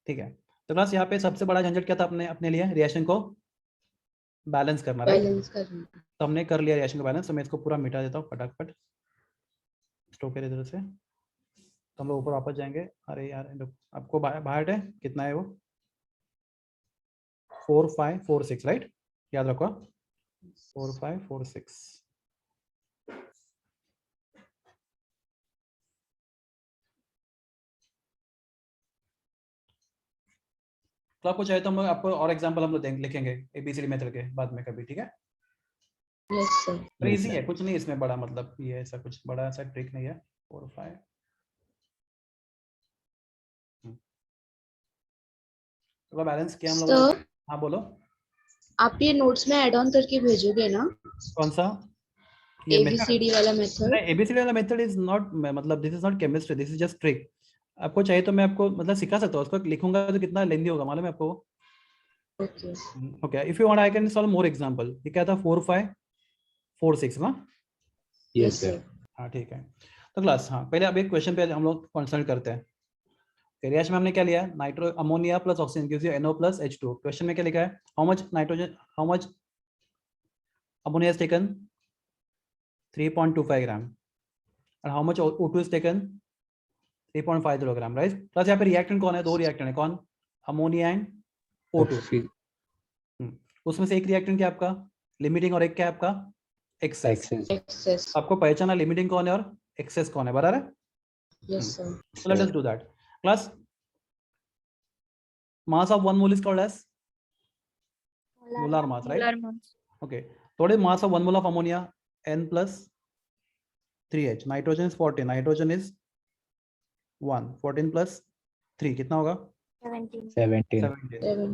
ठीक है। तो क्लास यहाँ पे सबसे बड़ा झंझट क्या था अपने लिए, रिएक्शन को बैलेंस करना, राइट। बैलेंस करना तो हमने कर लिया रिएक्शन का बैलेंस, तो मैं इसको पूरा मिटा देता हूँ फटाफट, स्टॉक इधर से। तो हम लोग ऊपर वापस जाएंगे। अरे यार लोग, आपको बाहर है कितना है वो 4 5 4 6 राइट, याद रखो 4 5 4 6। तो आपको चाहे तो हम लोग आपको और एग्जांपल हम लोग लिखेंगे ABCD मेथड के बाद में कभी, ठीक है। यस सर पर Yes, इजी sir. है, कुछ नहीं इसमें बड़ा, मतलब ये ऐसा कुछ बड़ा ऐसा ट्रिक नहीं है। 4 5 तो बैलेंस किया हम लोगों ने। सर हाँ बोलो, आप ये नोट्स में ऐड ऑन करके भेजोगे ना, कौन सा ये मेथड? ABCD वाला मेथड? नहीं, ABCD वाला मेथड इज नॉट, मतलब this is not chemistry, this is just trick. आपको चाहिए तो मैं आपको मतलब सिखा सकता हूँ, उसको लिखूंगा तो कितना लेंदी होगा मालूम है आपको। Okay okay, if you want I can solve more example. ये क्या था 4 5 4 6 ना। Yes sir. हाँ ठीक है। तो क्लास हाँ पहले अब एक क्वेश्चन पे हम लोग कंसल्ट करते हैं। रिएक्शन में हमने क्या लिया, nitro ammonia plus oxygen gives you NO + H2। Question में क्या लिखा है, how much nitrogen, how much ammonia is taken 3.25 ग्राम और how much O2 is taken 3.50 gram, right. Plus यहाँ पे रिएक्टेंट कौन है, दो रिएक्टेंट है, कौन, अमोनिया एंड O2। उसमें से एक रिएक्टेंट क्या आपका लिमिटिंग और एक क्या आपका एक्सेस। Excess. एक्सेस आपको पहचाना लिमिटिंग कौन है और एक्सेस कौन है, बराबर है। Yes sir So let us do that. Class, mass of 1 mole is called as molar mass, right? Okay. What is mass of 1 mole of ammonia? N plus 3H. Nitrogen is 14. Nitrogen is 1. 14 plus 3 कितना होगा 17 17.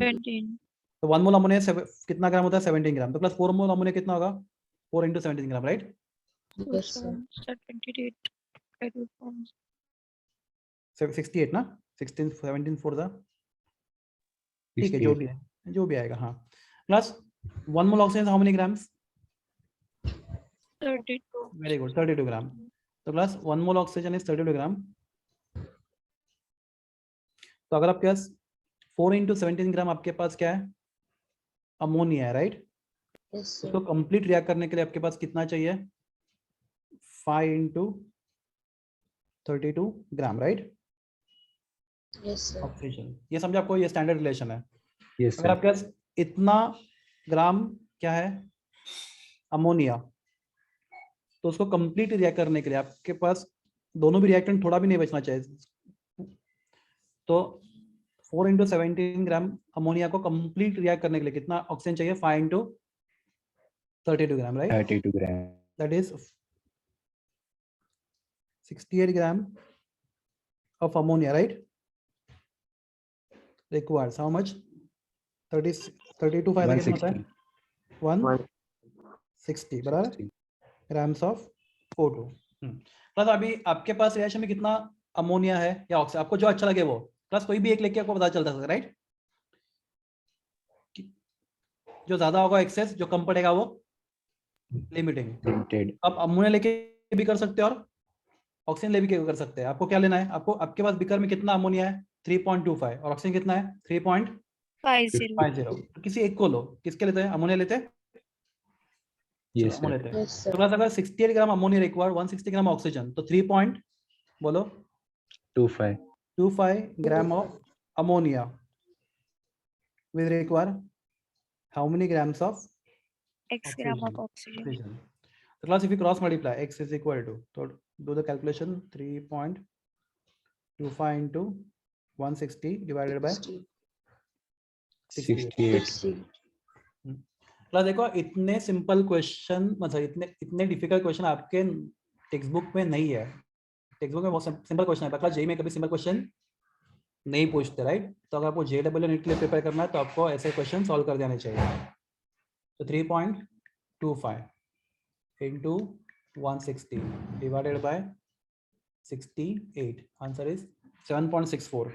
17। तो 1 मोल ammonia कितना ग्राम होता है 17 ग्राम। तो plus 4 मोल ammonia कितना होगा 4 × 17 ग्राम, right. Yes sir 68 ना, 16 17 4 दा, ठीक है, जो भी है जो भी आएगा। हाँ plus 1 mole oxygen how many grams 32 very good 32 ग्राम। तो प्लस 1 मोल ऑक्सीजन इज 32 ग्राम। तो अगर आपके पास 4 × 17 ग्राम आपके पास क्या है अमोनिया है, राइट। यस उसको सर कंप्लीट रिएक्ट करने के लिए आपके पास कितना चाहिए 5 × 32 gram, right, yes sir oxygen. ये समझो आपको, ये स्टैंडर्ड रिलेशन है। Yes अगर sir. आपके पास इतना ग्राम क्या है अमोनिया, तो उसको कंप्लीट रिएक्ट करने के लिए आपके पास दोनों भी रिएक्टेंट थोड़ा भी नहीं बचना चाहिए। तो 4 × 17 ग्राम अमोनिया को कंप्लीट रिएक्ट करने के लिए कितना ऑक्सीजन चाहिए 5 × 32 gram, right. 32 gram. That is 68 gram of ammonia, right? Requires how much? 30 32 5 कितना होता है? 160 बराबर grams of O2. प्लस अभी आपके पास रिएक्शन में कितना अमोनिया है या ऑक्सीजन, आपको जो अच्छा लगे वो, प्लस कोई भी एक लेके आपको पता चलता है, राइट? जो ज्यादा होगा एक्सेस, जो कम पड़ेगा वो लिमिटिंग. लिमिटेड. आप अमोनिया लेके भी कर सकते हैं और ऑक्सीजन लेके भी कर सकते हैं. आपको क्या लेना है? आपको आपके पास बीकर में कितना अमोनिया है? 3.25 और ऑक्सीजन कितना है? 3.50. किसी एक को लो. किसके लेते हैं? अमोनिया लेते हैं. Yes, ammonia sir. लेते हैं. Yes, sir. तो प्लस अगर 68 gram ammonia required, 160 gram oxygen, तो 3 पॉइंट बोलो 25. 25 gram of ammonia will require how many grams of X gram of oxygen. oxygen? So class, if you cross multiply, x is equal to, so do the calculation, 3.25 into 160 divided by 68. 68. Class देखो, इतने simple question, मतलब इतने difficult question आपके text book में नहीं है. Text book में बहुत सिंपल क्वेश्चन है. क्लास जेई में कभी सिंपल क्वेश्चन नहीं पूछते, राइट? तो अगर आपको JEE नीट के लिए प्रिपेयर करना है तो आपको ऐसे क्वेश्चन सॉल्व कर देने चाहिए. तो 3.25 into 160 divided by 68, answer is 7.64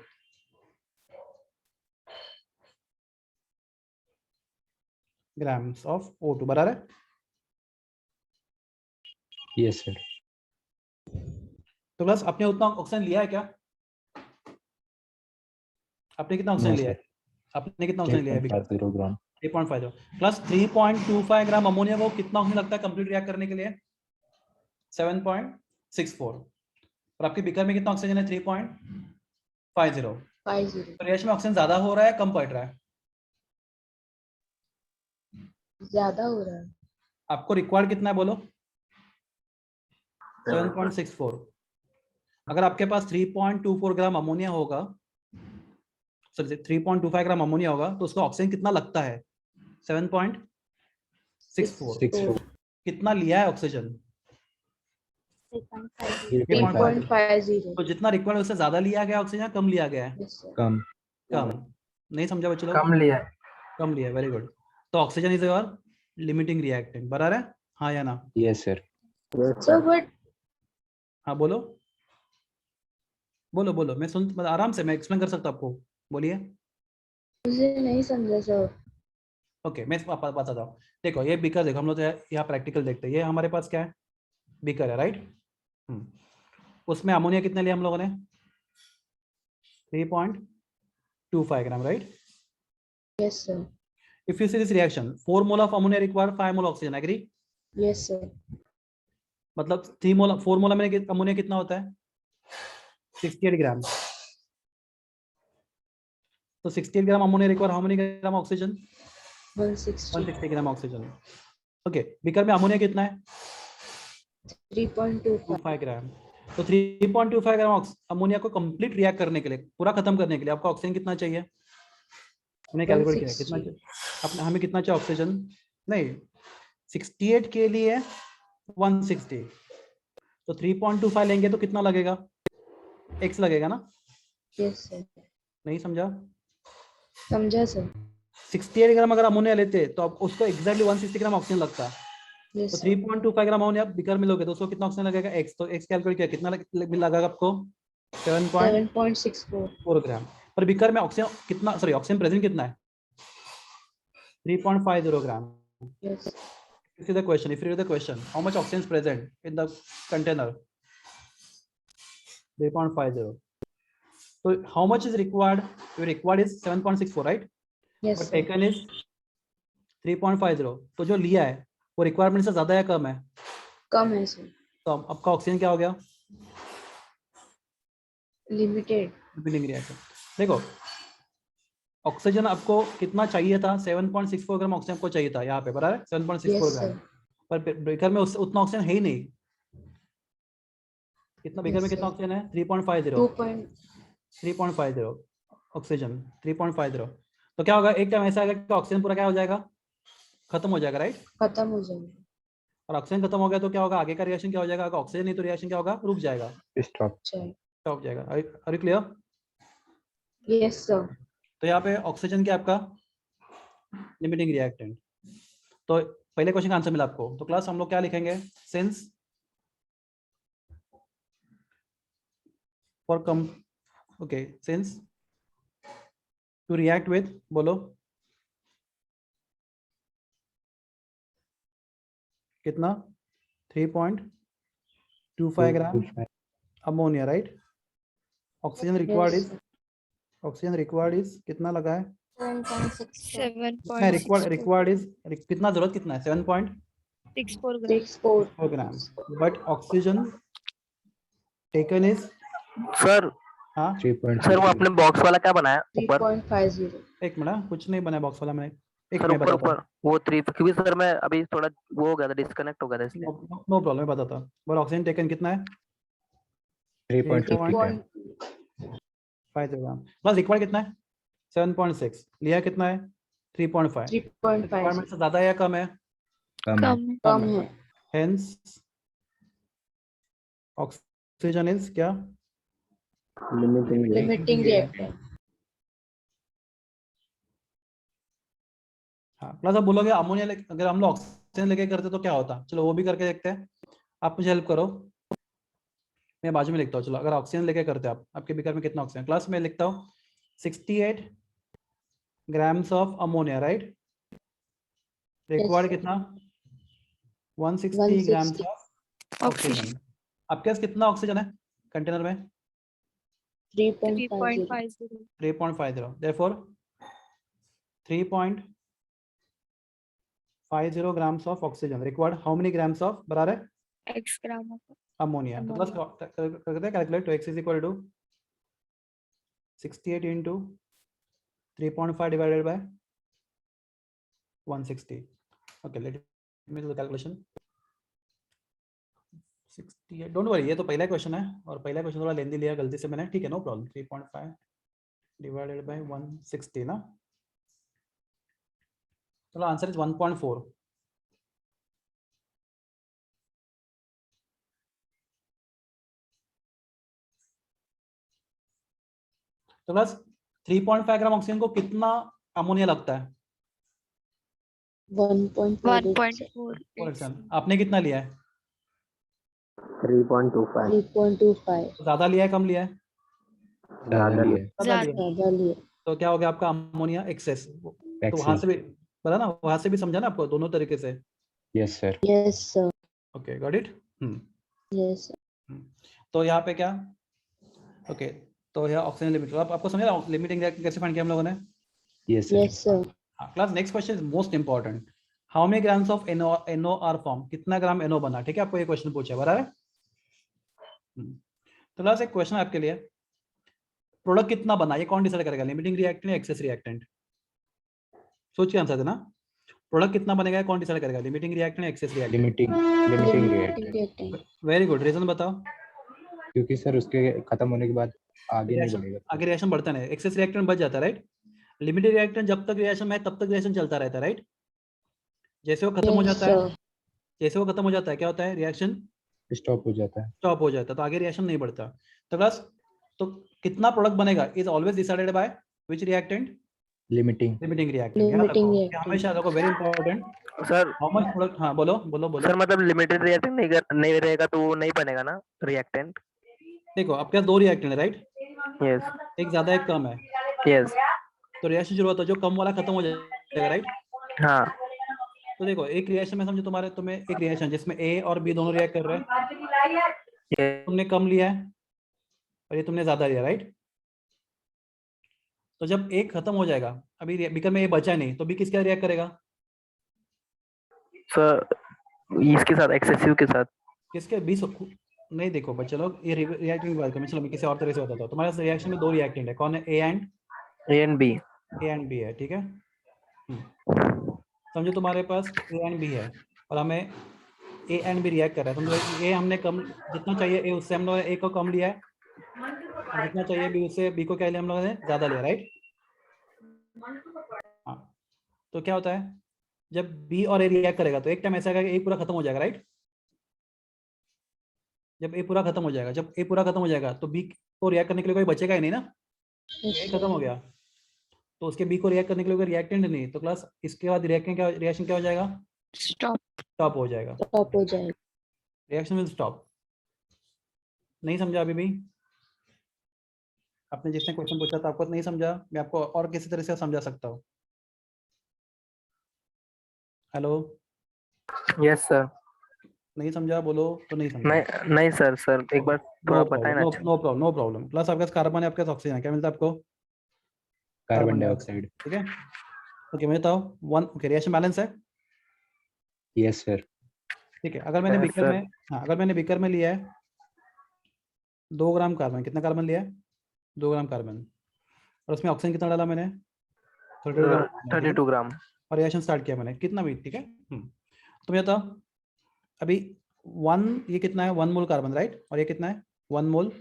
grams of O2. बराबर है? Yes, sir. तो बस आपने उतना ऑक्सीजन लिया है क्या? आपने कितना ऑक्सीजन No, लिया sir. है? आपने कितना ऑक्सीजन लिया है अभी? 3.50 gram. 3.50 प्लस 3.25 ग्राम अमोनिया को कितना ऑक्सीजन लगता है कंप्लीट रिएक्ट करने के लिए? 7.64. और आपके बीकर में कितना ऑक्सीजन है? 3.50. 50. तो रिएक्शन में ऑक्सीजन ज्यादा हो रहा है, कम पड़ रहा है? ज्यादा हो रहा है. आपको रिक्वायर्ड कितना है बोलो? 7.64. अगर आपके पास 3.24 ग्राम अमोनिया होगा, सॉरी 3.25 ग्राम अमोनिया होगा, तो उसका ऑक्सीजन कितना लगता है? 7.64. 64. कितना लिया है ऑक्सीजन? 3.5. 3.50. तो जितना रिक्वायर्ड उससे ज्यादा लिया गया ऑक्सीजन, कम लिया गया है? Yes, sir. कम. कम. नहीं समझा बच्चों लोग? कम लिया है. कम लिया. Very good. तो oxygen is your limiting reactant. बराबर है? हाँ या ना? Yes, sir. So, but हाँ बोलो बोलो बोलो. मैं सुन, आराम से मैं एक्सप्लेन कर सकता हूँ आपको. बोलिए. मुझे नहीं समझा सर. ओके, मैं बताता हूँ. देखो ये बीकर, देखो हम लोग तो यहाँ प्रैक्टिकल देखते हैं. ये हमारे पास क्या है? बीकर है, राइट? उसमें अमोनिया कितने लिया हम लोगों ने? 3.25 ग्राम, right? Yes, sir. If you see this reaction, 4 mole of ammonia require 5 mole oxygen. Agree? Yes, sir. मतलब 3 मोल 4 मोल में अमोनिया कितना होता है? 68 ग्राम. तो 68 gram ammonia require how many gram oxygen? 160. 160 gram oxygen. Okay, beaker में अमोनिया कितना है? 3.25. 25 ग्राम. तो 3.25 ग्राम अमोनिया को कंप्लीट रिएक्ट करने के लिए, पूरा खत्म करने के लिए आपको ऑक्सीजन कितना चाहिए? हमने कैलकुलेट किया कितना चाहिए? अपने हमें कितना चाहिए ऑक्सीजन? नहीं, 68 के लिए 160. तो 3.25 लेंगे तो कितना लगेगा? x लगेगा ना? Yes, sir. नहीं समझा? समझा सर. 68 ग्राम अगर अमोनिया लेते तो आप उसको एग्जैक्टली 160 ग्राम ऑक्सीजन लगता है. Yes, तो sir. 3.25 ग्राम अमोनिया बीकर में लोगे तो उसको कितना ऑक्सीजन लगेगा? x. तो x कैलकुलेट किया, कितना लगेगा आपको? 7.64. 4 ग्राम. पर बीकर में ऑक्सीजन कितना, सॉरी ऑक्सीजन प्रेजेंट कितना है? 3.50 ग्राम. Yes. This is the question. If you read the question, how much oxygen is present in the container? 3.50. So how much is required? Your required is 7.64, right? Yes, But sir. taken is 3.50. तो जो लिया है वो requirement से ज्यादा या कम है? कम है सर. तो आपका ऑक्सीजन क्या हो गया? लिमिटेड. Limiting reaction. देखो ऑक्सीजन आपको कितना चाहिए था? 7.64 ग्राम ऑक्सीजन आपको चाहिए था यहाँ पे, बराबर? 7.64 Yes, ग्राम. sir. पर ब्रेकर में उतना ऑक्सीजन है ही नहीं. कितना ब्रेकर में Yes, कितना sir. ऑक्सीजन है? 3.50. 3.50 ऑक्सीजन. 3.50. तो क्या होगा? एक टाइम ऐसा आएगा कि ऑक्सीजन पूरा क्या हो जाएगा? खत्म हो जाएगा, राइट? खत्म हो जाएगा. और ऑक्सीजन खत्म हो गया तो क्या होगा, आगे का रिएक्शन क्या हो जाएगा, अगर ऑक्सीजन नहीं तो रिएक्शन क्या होगा, रुक जाएगा, स्टॉप। स्टॉप जाएगा। Are you clear? Yes sir. तो यहाँ पे ऑक्सीजन क्या आपका लिमिटिंग रिएक्टेंट। तो पहले क्वेश्चन का आंसर मिला आपको। तो क्लास हम लोग क्या लिखेंगे, since for come, okay, since to react with, बोलो कितना, 3.25 gram ammonia, right. Oxygen required is, oxygen required is कितना लगा है, 7.64 रिक्वायर्ड इज कितना, जरूरत कितना है, 7.64 gram. Gram, but oxygen taken is, sir हाँ 3.6 सर वो आपने बॉक्स वाला क्या बनाया ऊपर? 3.50। एक मिनट, कुछ नहीं बना बॉक्स वाला मैंने, एक सर मैं ऊपर बताता ऊपर वो 3, क्योंकि सर मैं अभी थोड़ा वो हो गया था, डिस्कनेक्ट हो गया था इसलिए। हूँ, नो प्रॉब्लम, मैं बताता हूँ। बोलो ऑक्सीजन टेकन कितना है, 3.50 ग्राम। 5 ग्राम, बस रिक्वायर्ड कितना है 7.6, लिया कितना है 3.5, 3.5 रिक्वायरमेंट से ज्यादा है या कम है, कम है। कम। कम है। हेंस ऑक्सीजन इज क्या, लिमिटिंग रिएक्टेंट। हाँ। प्लस आप बोलोगे अमोनिया अगर हम लोग ऑक्सीजन लेके करते तो क्या होता, चलो वो भी करके देखते हैं। आप मुझे हेल्प करो, मैं बाजू में लिखता हूँ। चलो अगर ऑक्सीजन लेके करते आप, आपके बीकर में कितना ऑक्सीजन, क्लास में लिखता हूँ 68 grams of ammonia, right. Required कितना, 160 ग्राम्स ऑफ ऑक्सीजन। आपके पास कितना ऑक्सीजन है कंटेनर में, 3.50। 3.50, therefore 3.50 grams of oxygen required how many grams of बराबर है X ग्राम of ammonia। तो प्लस करते हैं कैलकुलेट, तो x is equal to 68 into 3.5 divided by 160। okay, let me do the calculation। 68, don't worry, ये तो पहला क्वेश्चन है और पहला क्वेश्चन थोड़ा लेंदी लिया गलती से मैंने, ठीक है, नो प्रॉब्लम। 3.5 डिवाइडेड बाय 160 ना, चलो आंसर इज 1.4। तो बस 3.5 ग्राम ऑक्सीजन को कितना अमोनिया लगता है, 1.4। 1.4 आपने कितना लिया है, 3.25 3.25। ज्यादा लिया है कम लिया है, ज्यादा लिए। ज्यादा लिया है। ज्यादा लिए। तो क्या हो गया आपका अमोनिया एक्सेस, तो वहां Excess। से भी पता ना, वहां से भी समझा ना आपको, दोनों तरीके से। Yes sir. Yes sir. Okay, got it. Yes. तो यहाँ पे क्या, ओके, तो यह ऑक्सीजन लिमिट, आपको समझा लिमिटिंग रिएक्शन कैसे फाइंड किया हम लोगों ने। Yes sir. Yes sir. Class next question is most important, how many grams of NO are form, कितना ग्राम NO बना, ठीक है, आपको ये क्वेश्चन पूछा है, बराबर है। तो क्लास एक क्वेश्चन आपके लिए, प्रोडक्ट कितना बना ये कौन डिसाइड करेगा, लिमिटिंग रिएक्टेंट या एक्सेस रिएक्टेंट, सोच के आंसर देना। प्रोडक्ट कितना बनेगा कौन डिसाइड करेगा, लिमिटिंग रिएक्टेंट या excess reactant. Limiting reactant. Very good, reason बताओ। क्योंकि सर उसके खत्म होने के बाद आगे नहीं बढ़ेगा। आगे रिएक्शन बढ़ता नहीं, एक्सेस रिएक्टेंट बच जाता है, राइट। लिमिटेड रिएक्टेंट जब तक रिएक्शन है तब तक रिएक्शन चलता रहता है, राइट। जैसे वो खत्म हो जाता है, जैसे वो खत्म हो जाता है क्या होता है, रिएक्शन स्टॉप हो जाता है। स्टॉप हो जाता है, तो आगे रिएक्शन नहीं बढ़ता। तो बस, तो कितना प्रोडक्ट बनेगा is always decided by which reactant, limiting reactant. हमेशा देखो, very important, sir how much product, हाँ बोलो बोलो बोलो। सर मतलब लिमिटेड रिएक्टेंट नहीं रहेगा तो वो नहीं बनेगा ना रिएक्टेंट। देखो आपके पास 2 रिएक्टेंट है, राइट, यस एक ज्यादा एक कम है, यस तो रिएक्शन शुरू होता है, जो कम वाला खत्म हो जाएगा, राइट। हाँ तो देखो एक रिएक्शन में समझो तुम्हें एक रिएक्शन जिसमें A और B दोनों रिएक्ट कर रहे हैं, yes, तुमने कम लिया है और ये तुमने ज्यादा लिया, राइट। तो जब एक खत्म हो जाएगा, अभी बीकर में ये बचा नहीं, तो बी किसके रिएक्ट करेगा, सर इसके साथ एक्सेसिव के साथ। किसके, बी नहीं, देखो बच्चे लोग, ये रिएक्टिंग की बात करें, चलो मैं किसी और तरह से बताता हूँ। तुम्हारे रिएक्शन में 2 रिएक्टेंट है, कौन है, ए एंड बी है, ठीक है। समझो तुम्हारे पास ए एंड बी है और हमें ए एंड बी रिएक्ट कर रहा है, समझो ए हमने कम, जितना चाहिए ए उससे हम लोगों ने ए को कम लिया है, और जितना चाहिए बी उससे बी को क्या लिया हम लोगों ने, ज्यादा लिया, राइट। हाँ, तो क्या होता है, जब बी और ए रिएक्ट करेगा तो एक टाइम ऐसा आएगा कि ए पूरा खत्म हो जाएगा, राइट? जब ए पूरा खत्म हो जाएगा, जब ए पूरा खत्म हो जाएगा तो बी को रिएक्ट करने के लिए कोई बचेगा ही नहीं ना, ए खत्म हो गया तो उसके बी को रिएक्ट करने के लिए कोई रिएक्टेंट नहीं, तो क्लास इसके बाद रिएक्शन क्या हो जाएगा? Stop. स्टॉप हो जाएगा, स्टॉप हो जाएगा। Reaction will stop. नहीं समझा अभी भी? आपने जिसने क्वेश्चन पूछा था आपको नहीं समझा, मैं आपको और किसी तरह से समझा सकता हूँ। Hello, yes sir. नहीं समझा बोलो तो नहीं समझा। नहीं नहीं सर, एक बार थोड़ा बताएं ना। अच्छा no problem, no problem. Plus आपके पास कार्बन है, आपके पास ऑक्सीजन है, क्या मिलता है आपको? Carbon dioxide. ठीक है, ओके मैं बताओ वन। ओके, रिएक्शन बैलेंस है। Yes sir. ठीक है, अगर मैंने Yes, बीकर sir. में, हाँ अगर मैंने बीकर में लिया है 2 ग्राम कार्बन, कितना कार्बन लिया है? 2 ग्राम कार्बन, और उसमें ऑक्सीजन कितना डाला मैंने? 32 ग्राम oxygen, ठीक है? 32 ग्राम। और रिएक्शन स्टार्ट किया मैंने, कितना भी, ठीक है। तो मैं बताओ अभी 1, ये कितना है? 1 मोल कार्बन, राइट? और ये कितना है? 1 मोल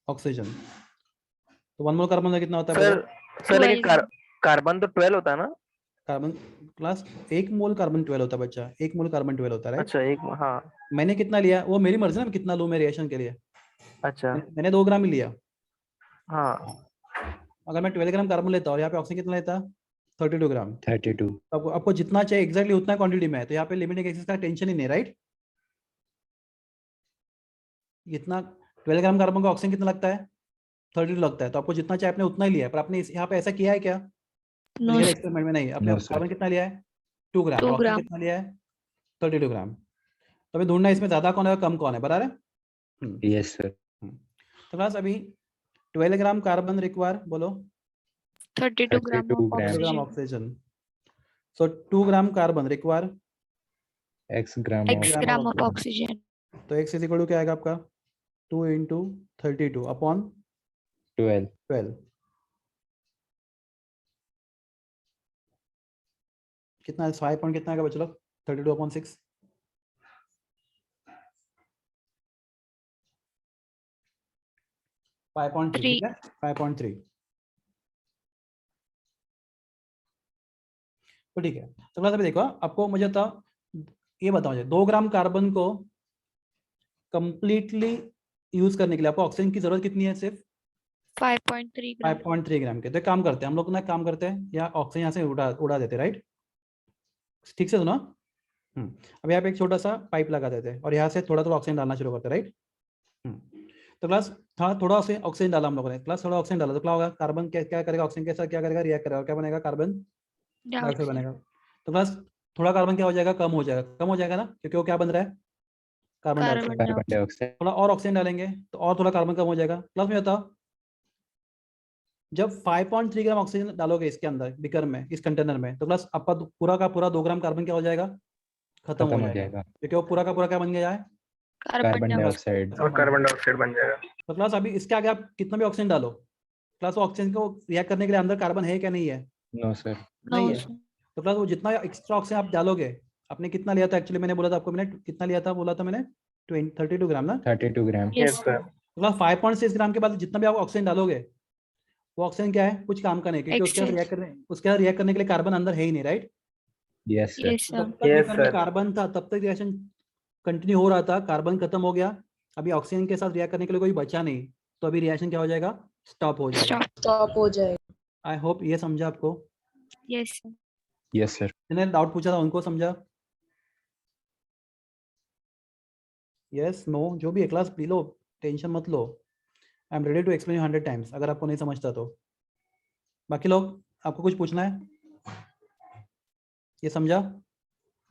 ऑक्सीजन। तो 1 मोल कार्बन में कितना होता है? सर लेकिन 12. कार्बन तो 12 होता है ना? कार्बन क्लास 1 मोल कार्बन 12 होता है बच्चा, 1 मोल कार्बन 12 होता है, राइट? अच्छा एक, हाँ मैंने कितना लिया वो मेरी मर्जी ना, मैं कितना लूँ मैं रिएक्शन के लिए। अच्छा मैंने 2 ग्राम ही लिया। हाँ। अगर मैं 12 ग्राम कार्बन लेता और यहाँ पे ऑक्सीजन कितना लेता? 32 ग्राम। 32। तो आपको जितना चाहिए एग्जैक्टली उतना क्वांटिटी में है, तो यहाँ पे लिमिटिंग एक्सेस का टेंशन ही नहीं, राइट? जितना 12 ग्राम कार्बन का ऑक्सीजन कितना लगता है? 32 लगता है, तो आपको जितना चाहिए आपने उतना ही लिया है, पर आपने यहाँ पे ऐसा किया है क्या? No. रियल एक्सपेरिमेंट में नहीं, आपने No, sir. कार्बन कितना लिया है? 2 ग्राम। 2 और ऑक्सीजन gram. कितना लिया है? 32 ग्राम। तो अभी ढूंढना है इसमें ज्यादा कौन है और कम कौन है, बराबर है? Yes sir. तो क्लास अभी 12 ग्राम कार्बन रिक्वायर, बोलो 32 gram 32 of gram. 32 gram oxygen. Oxygen. So 2 gram carbon require X gram X of gram of oxygen. तो x इज इक्वल टू क्या आएगा आपका? 2 इंटू 32 अपॉन 12. 12। कितना 5 पॉइंट कितना आएगा बच्चों लोग? 32 अपॉन 6, 5.3, ठीक है 5.3। तो ठीक है, तो क्लास अभी देखो आपको, मुझे तो ये बताओ मुझे 2 ग्राम कार्बन को कंप्लीटली यूज करने के लिए आपको ऑक्सीजन की जरूरत कितनी है? सिर्फ 5.3 gram. 5.3 ग्राम के। तो एक काम करते हैं हम लोग ना, काम करते हैं या ऑक्सीजन यहाँ से उड़ा देते, राइट? ठीक से सुनो। अब यहाँ पे एक छोटा सा पाइप लगा देते हैं और यहाँ से थोड़ा थोड़ा ऑक्सीजन डालना शुरू करते हैं, राइट? तो क्लास थोड़ा ऑक्सीजन डाला हम लोगों ने, क्लास थोड़ा ऑक्सीजन डाला तो क्या होगा? कार्बन क्या करेगा? ऑक्सीजन के साथ क्या करेगा? रिएक्ट करेगा, क्या बनेगा? कार्बन डाइऑक्साइड बनेगा। तो क्लास थोड़ा कार्बन क्या हो जाएगा? कम हो जाएगा, कम हो जाएगा ना, क्योंकि वो क्या बन रहा है? Carbon dioxide. Carbon dioxide. थोड़ा और ऑक्सीजन डालेंगे तो और थोड़ा कार्बन कम हो जाएगा। प्लस में बताओ जब 5.3 ग्राम ऑक्सीजन डालोगे इसके अंदर बीकर में, इस कंटेनर में, तो प्लस आपका पूरा का पूरा 2 ग्राम कार्बन क्या हो जाएगा? खत्म हो जाएगा, क्योंकि वो पूरा का पूरा क्या बन गया है? Carbon dioxide. और कार्बन डाइऑक्साइड बन जाएगा। तो प्लस अभी इसके आगे आप कितना भी ऑक्सीजन डालो, प्लस ऑक्सीजन को रिएक्ट करने के लिए अंदर कार्बन है क्या? नहीं है, No sir. नहीं No, है। sir. तो प्लस वो जितना एक्स्ट्रा ऑक्सीजन आप डालोगे, आपने कितना लिया था एक्चुअली? मैंने बोला था आपको, मैंने कितना लिया था? बोला था मैंने 32 ग्राम ना। 32 gram. Yes, sir. प्लस 5.6 ग्राम के बाद जितना भी आप ऑक्सीजन डालोगे, वो ऑक्सीजन क्या है? कुछ काम का नहीं, क्योंकि उसके साथ रिएक्ट करने के लिए कार्बन अंदर है ही नहीं, right? Yes sir. Yes, sir. जब तक बीकर में कार्बन था तब तक रिएक्शन कंटिन्यू हो रहा था, कार्बन खत्म हो गया, अभी ऑक्सीजन के साथ रिएक्ट करने के लिए कोई बचा नहीं, तो अभी रिएक्शन क्या हो जाएगा? स्टॉप हो जाएगा। Stop. स्टॉप हो जाएगा। आई होप ये समझा आपको। Yes, sir. Yes sir. जिन्हें डाउट पूछा था उनको समझा? यस नो जो भी है क्लास पी लो, टेंशन मत लो। I am ready to explain 100 times अगर आपको नहीं समझता तो। बाकी लोग आपको कुछ पूछना है? ये समझा?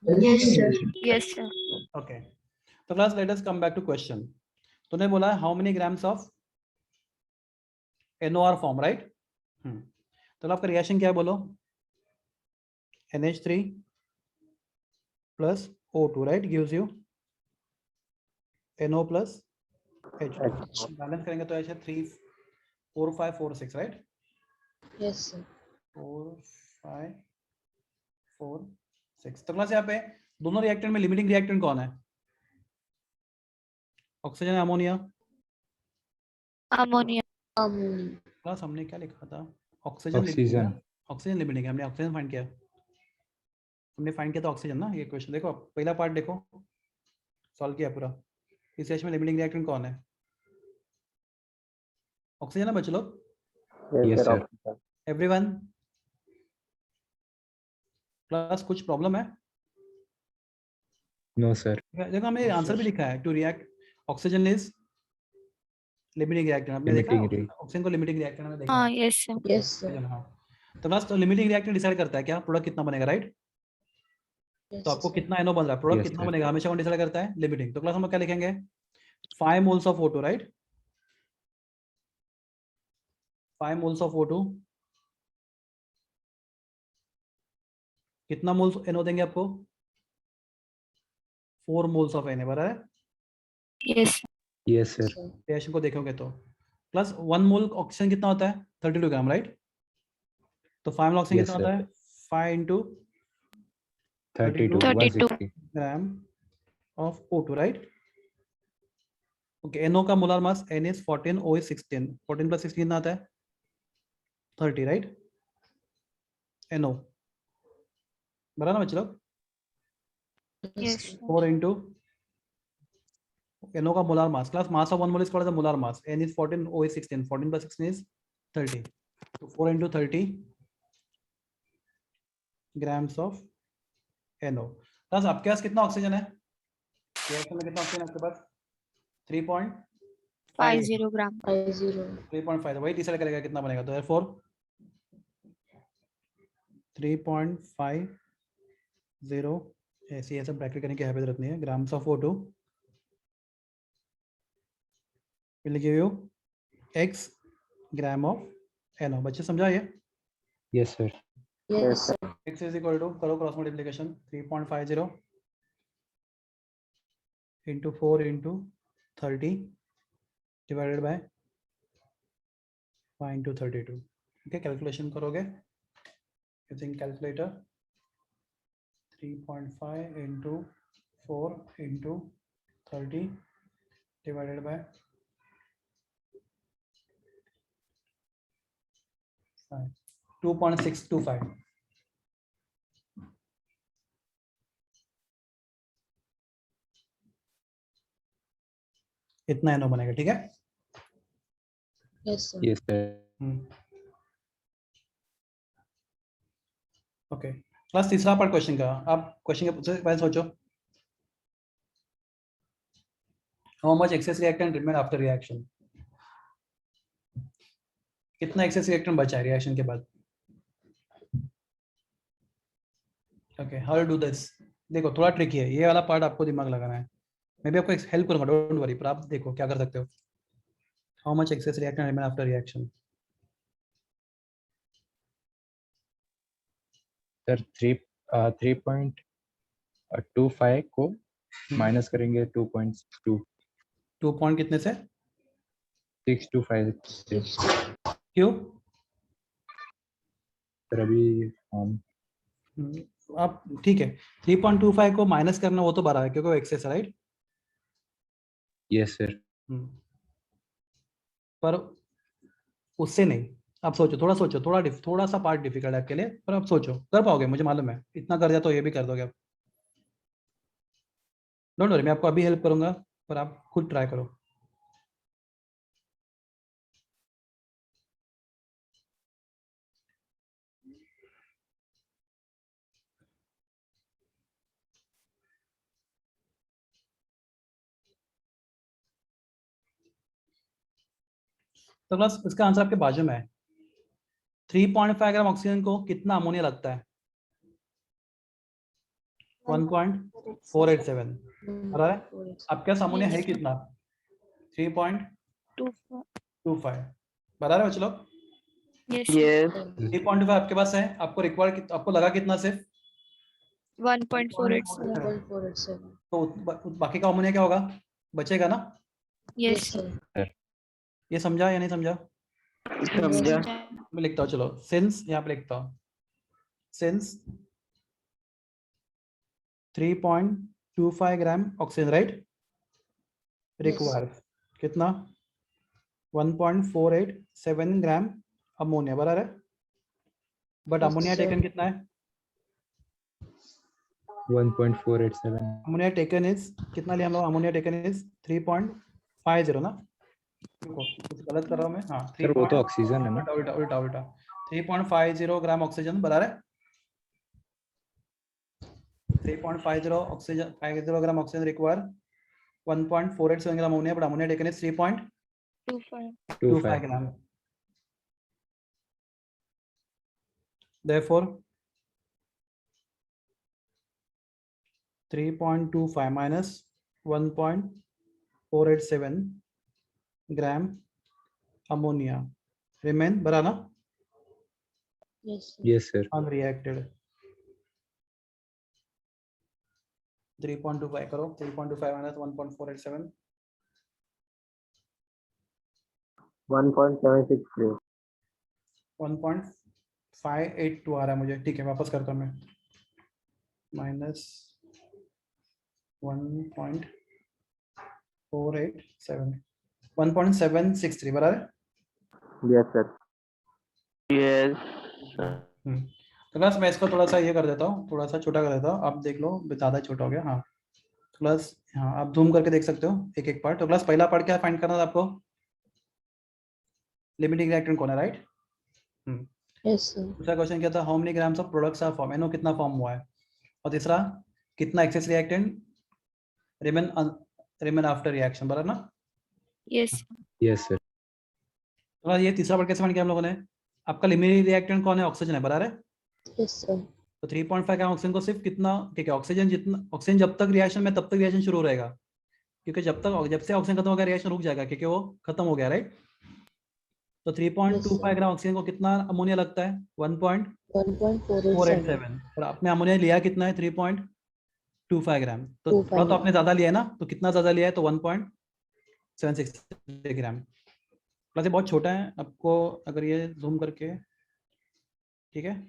Yes sir. Yes, sir. Okay, तो class let us come back to question. तूने बोला how many grams of NOR form, right? तो आपका रिएक्शन क्या है बोलो? NH3 plus O2, right, gives you NO plus H2। Balance करेंगे तो ऐसे 3 4 5 4 6, राइट? Yes sir. 4 5 4 6। तो क्लास यहाँ पे दोनों रिएक्टेंट में लिमिटिंग रिएक्टेंट कौन है? Oxygen, ammonia? Ammonia. क्लास हमने क्या लिखा था? ऑक्सीजन लिमिटिंग है, Oxygen. ऑक्सीजन लिमिटिंग है, हमने ऑक्सीजन फाइंड किया। हमने फाइंड किया था ऑक्सीजन ना, ये क्वेश्चन देखो पहला पार्ट देखो, सॉल्व किया पूरा। इस केस में लिमिटिंग रिएक्टेंट कौन है? ऑक्सीजन है बच्चे लोग, Yes, sir. एवरीवन। प्लस कुछ प्रॉब्लम है? No, sir. देखो हमने आंसर भी लिखा है, to react oxygen is limiting reactant. आपने देखा Limiting reaction. ऑक्सीजन को लिमिटिंग रिएक्टेंट में देखा हाँ है। Yes sir. Yes sir. Oxygen, हाँ। तो बस तो लिमिटिंग रिएक्टेंट डिसाइड करता है क्या प्रोडक्ट कितना बनेगा, राइट? तो आपको कितना NO बन रहा है, प्रोडक्ट Yes, कितना sir. बनेगा, हमेशा कौन डिसाइड करता है? लिमिटिंग। तो क्लास हम लोग क्या लिखेंगे? 5 moles of O2, right? 5 moles of O2 कितना मोल्स NO देंगे आपको? 4 मोल्स ऑफ Na, बराबर है? Yes Yes, sir. रिएक्शन को देखोगे तो प्लस 1 मोल ऑक्सीजन कितना होता है? 32 ग्राम, राइट? तो 5 मोल ऑक्सीजन Yes, कितना sir. होता है? 5 into 32, 32. 160. Gram of O2, right? Okay, NO का molar mass N is 14, O is 16, 14 plus 16 कितना आता है? 30, राइट? NO बराबर ना बच्चे लोग? यस 4 into NO का molar mass, class mass of 1 mole is called as the molar mass. N is 14, O is 16, 14 plus 16 is 30, तो 4 into 30 grams of NO। Class आपके पास कितना ऑक्सीजन है? रिएक्शन में कितना ऑक्सीजन है आपके पास? 3.5 50 ग्राम। 3.5, वही डिसाइड करेगा कितना बनेगा। तो therefore 3.50, ऐसे ये सब ब्रैकेट करने की जरूरत नहीं है, grams of O2 will give you X gram of NO। बच्चे समझा ये? Yes, sir. Yes sir. X is equal to, करो cross multiplication, 3.50 into 4 into 30 divided by 5 into 32। Okay, calculation करोगे using calculator. 3.5 into 4 into 30 divided by 5, 2.625। इतना NO बनेगा, ठीक है? Yes sir. Yes, sir. Okay, class तीसरा पार्ट क्वेश्चन का। आप question के पहले सोचो, how much excess reactant remain after reaction? कितना एक्सेस रिएक्टेंट बचा है रिएक्शन के बाद? Okay, how do this? देखो थोड़ा ट्रिकी है ये वाला पार्ट, आपको दिमाग लगाना है। मैं भी आपको हेल्प करूंगा, डोंट वरी, पर आप देखो क्या कर सकते हो। How much excess reactant remain after reaction? Sir, 3.25 को माइनस करेंगे 2.625 2 पॉइंट कितने से? से। क्यों? सर अभी आप ठीक है, 3.25 को माइनस करना वो तो बड़ा है क्योंकि वो एक्सेस है, राइट? Yes sir. पर उससे नहीं, आप सोचो, थोड़ा सोचो, थोड़ा सा पार्ट डिफिकल्ट है आपके लिए, पर आप सोचो कर पाओगे, मुझे मालूम है। इतना कर दिया तो ये भी कर दोगे आप, डोंट वरी, मैं आपको अभी हेल्प करूंगा, पर आप खुद ट्राई करो। तो क्लास इसका आंसर आपके बाजू में है। 3.5 ग्राम ऑक्सीजन को कितना अमोनिया लगता है? 1.487, बराबर है? आपके पास अमोनिया है कितना? 3.25, बराबर है बच्चों लोग? यस यस 3.5 आपके पास है, आपको रिक्वायर्ड, आपको लगा कितना सिर्फ? 1.487। 1.487। तो बाकी का अमोनिया क्या होगा, बचेगा ना? यस ये समझा या नहीं समझा? समझा। मैं लिखता हूँ, चलो, सिंस यहाँ पे लिखता हूँ, सिंस 3.25 ग्राम ऑक्सीजन, राइट, रिक्वायर्स कितना? 1.487 ग्राम अमोनिया, बराबर है? But Yes, ammonia sir. Taken कितना है? 1.487 अमोनिया टेकन इज कितना लिया हम लोग? अमोनिया टेकन इज 3.50 ना, रुको कुछ गलत कर रहा हूँ मैं, हाँ सर वो तो ऑक्सीजन है ना। उल्टा उल्टा उल्टा उल्टा 3.50 ग्राम ऑक्सीजन बराबर है। 3.50 oxygen 50 gram oxygen require 1.487 gram ammonia, but ammonia taken is 3.25 25 gram. Therefore 3.25 minus 1.487 gram ammonia remain banana Yes, sir. Yes sir. unreacted. 3.25 करो, 3.25 minus 1.487 1.763 1.582 आ रहा है मुझे, ठीक है वापस करता हूँ मैं, माइनस 1.487 1.763 बराबर है। Yes sir. यस तो क्लास मैं इसको थोड़ा सा ये कर देता हूँ, थोड़ा सा छोटा कर देता हूँ, आप देख लो ज़्यादा छोटा हो गया। हाँ क्लास, हाँ आप जूम करके देख सकते हो एक एक पार्ट। तो क्लास पहला पार्ट क्या फाइंड करना था आपको? लिमिटिंग रिएक्टेंट कौन है, राइट? Yes, sir. दूसरा क्वेश्चन क्या था? How many grams of products are form, NO कितना फॉर्म हुआ है। और तीसरा कितना एक्सेस रिएक्टेंट रिमेन आफ्टर रिएक्शन, बराबर ना? yes yes sir. तो ये तीसरा पार्ट कैसे फाइंड किया हम लोगों ने? आपका लिमिटिंग रिएक्टेंट कौन है? ऑक्सीजन है, बराबर है। Yes, sir. तो 3.5 ग्राम ऑक्सीजन को सिर्फ कितना, ठीक है ऑक्सीजन जितना, ऑक्सीजन जब तक रिएक्शन में तब तक रिएक्शन शुरू रहेगा, क्योंकि जब से ऑक्सीजन खत्म हो गया रिएक्शन रुक जाएगा, क्योंकि वो खत्म हो गया, राइट। तो 3.25 ग्राम ऑक्सीजन को कितना अमोनिया लगता है? 1.487। 1.487. और आपने अमोनिया लिया कितना है? 3.25 ग्राम। तो 25 थोड़ा तो आपने ज्यादा लिया है ना, तो कितना ज्यादा लिया है? तो 1.76 ग्राम। प्लस ये बहुत छोटा है, आपको अगर ये जूम करके, ठीक है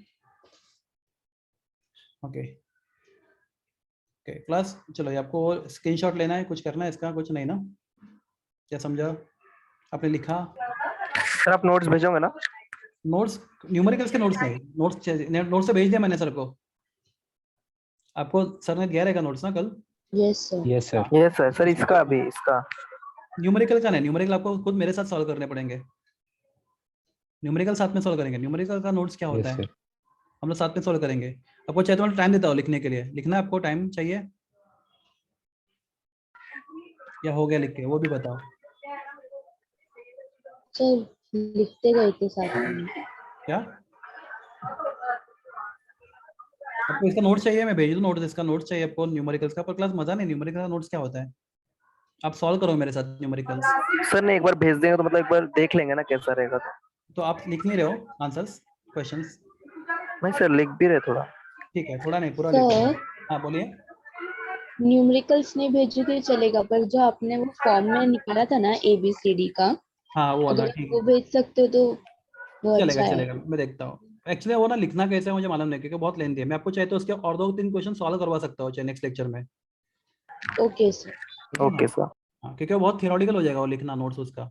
ओके ओके क्लास, चलो ये आपको स्क्रीनशॉट लेना है, कुछ करना है इसका? कुछ नहीं ना, क्या समझा आपने? लिखा सर आप नोट्स भेजोगे ना? नोट्स, न्यूमेरिकल्स के नोट्स नहीं, नोट्स से भेज दिया मैंने सर को। आपको सर ने दिया रहेगा नोट्स ना कल? Yes, sir. Yes sir. Yes sir. Sir इसका भी, इसका न्यूमेरिकल का नहीं, न्यूमेरिकल आपको खुद मेरे साथ सॉल्व करने पड़ेंगे, न्यूमेरिकल साथ में सॉल्व करेंगे। न्यूमेरिकल का नोट्स क्या होता यस है सर। हम लोग साथ में सॉल्व करेंगे। आपको चाहिए तो मैं टाइम देता हूँ लिखने के लिए, लिखना है आपको टाइम चाहिए या हो गया लिख के, वो भी बताओ। Sir, लिखते गए थे साथ में. क्या आपको इसका नोट्स चाहिए? मैं भेज दूँ नोट्स, इसका नोट्स चाहिए आपको न्यूमेरिकल्स का? पर क्लास मजा नहीं, न्यूमेरिकल का नोट्स क्या होता है? आप सॉल्व करो मेरे साथ न्यूमेरिकल्स। सर ने एक बार भेज देंगे तो मतलब एक बार देख लेंगे ना कैसा रहेगा। तो आप लिख नहीं रहे हो आंसर्स, क्वेश्चंस? नहीं सर लिख भी रहे थोड़ा। ठीक है, थोड़ा नहीं पूरा लिखो। Sir, हाँ बोलिए। न्यूमेरिकल्स नहीं भेजे तो चलेगा, पर जो आपने वो फॉर्म में निकाला था ना ABCD का, हाँ वो वाला अगर आप ठीक वो है, भेज सकते हो तो वो अच्छा चलेगा है. चलेगा, मैं देखता हूँ। एक्चुअली वो ना लिखना कैसे है मुझे मालूम नहीं, क्योंकि बहुत लेंथी है। मैं आपको चाहे तो उसके और 2-3 क्वेश्चन सॉल्व करवा सकता हूँ चाहे नेक्स्ट लेक्चर में। Okay, sir. Okay sir. हाँ क्योंकि वो बहुत थियोरेटिकल हो जाएगा वो लिखना नोट्स उसका।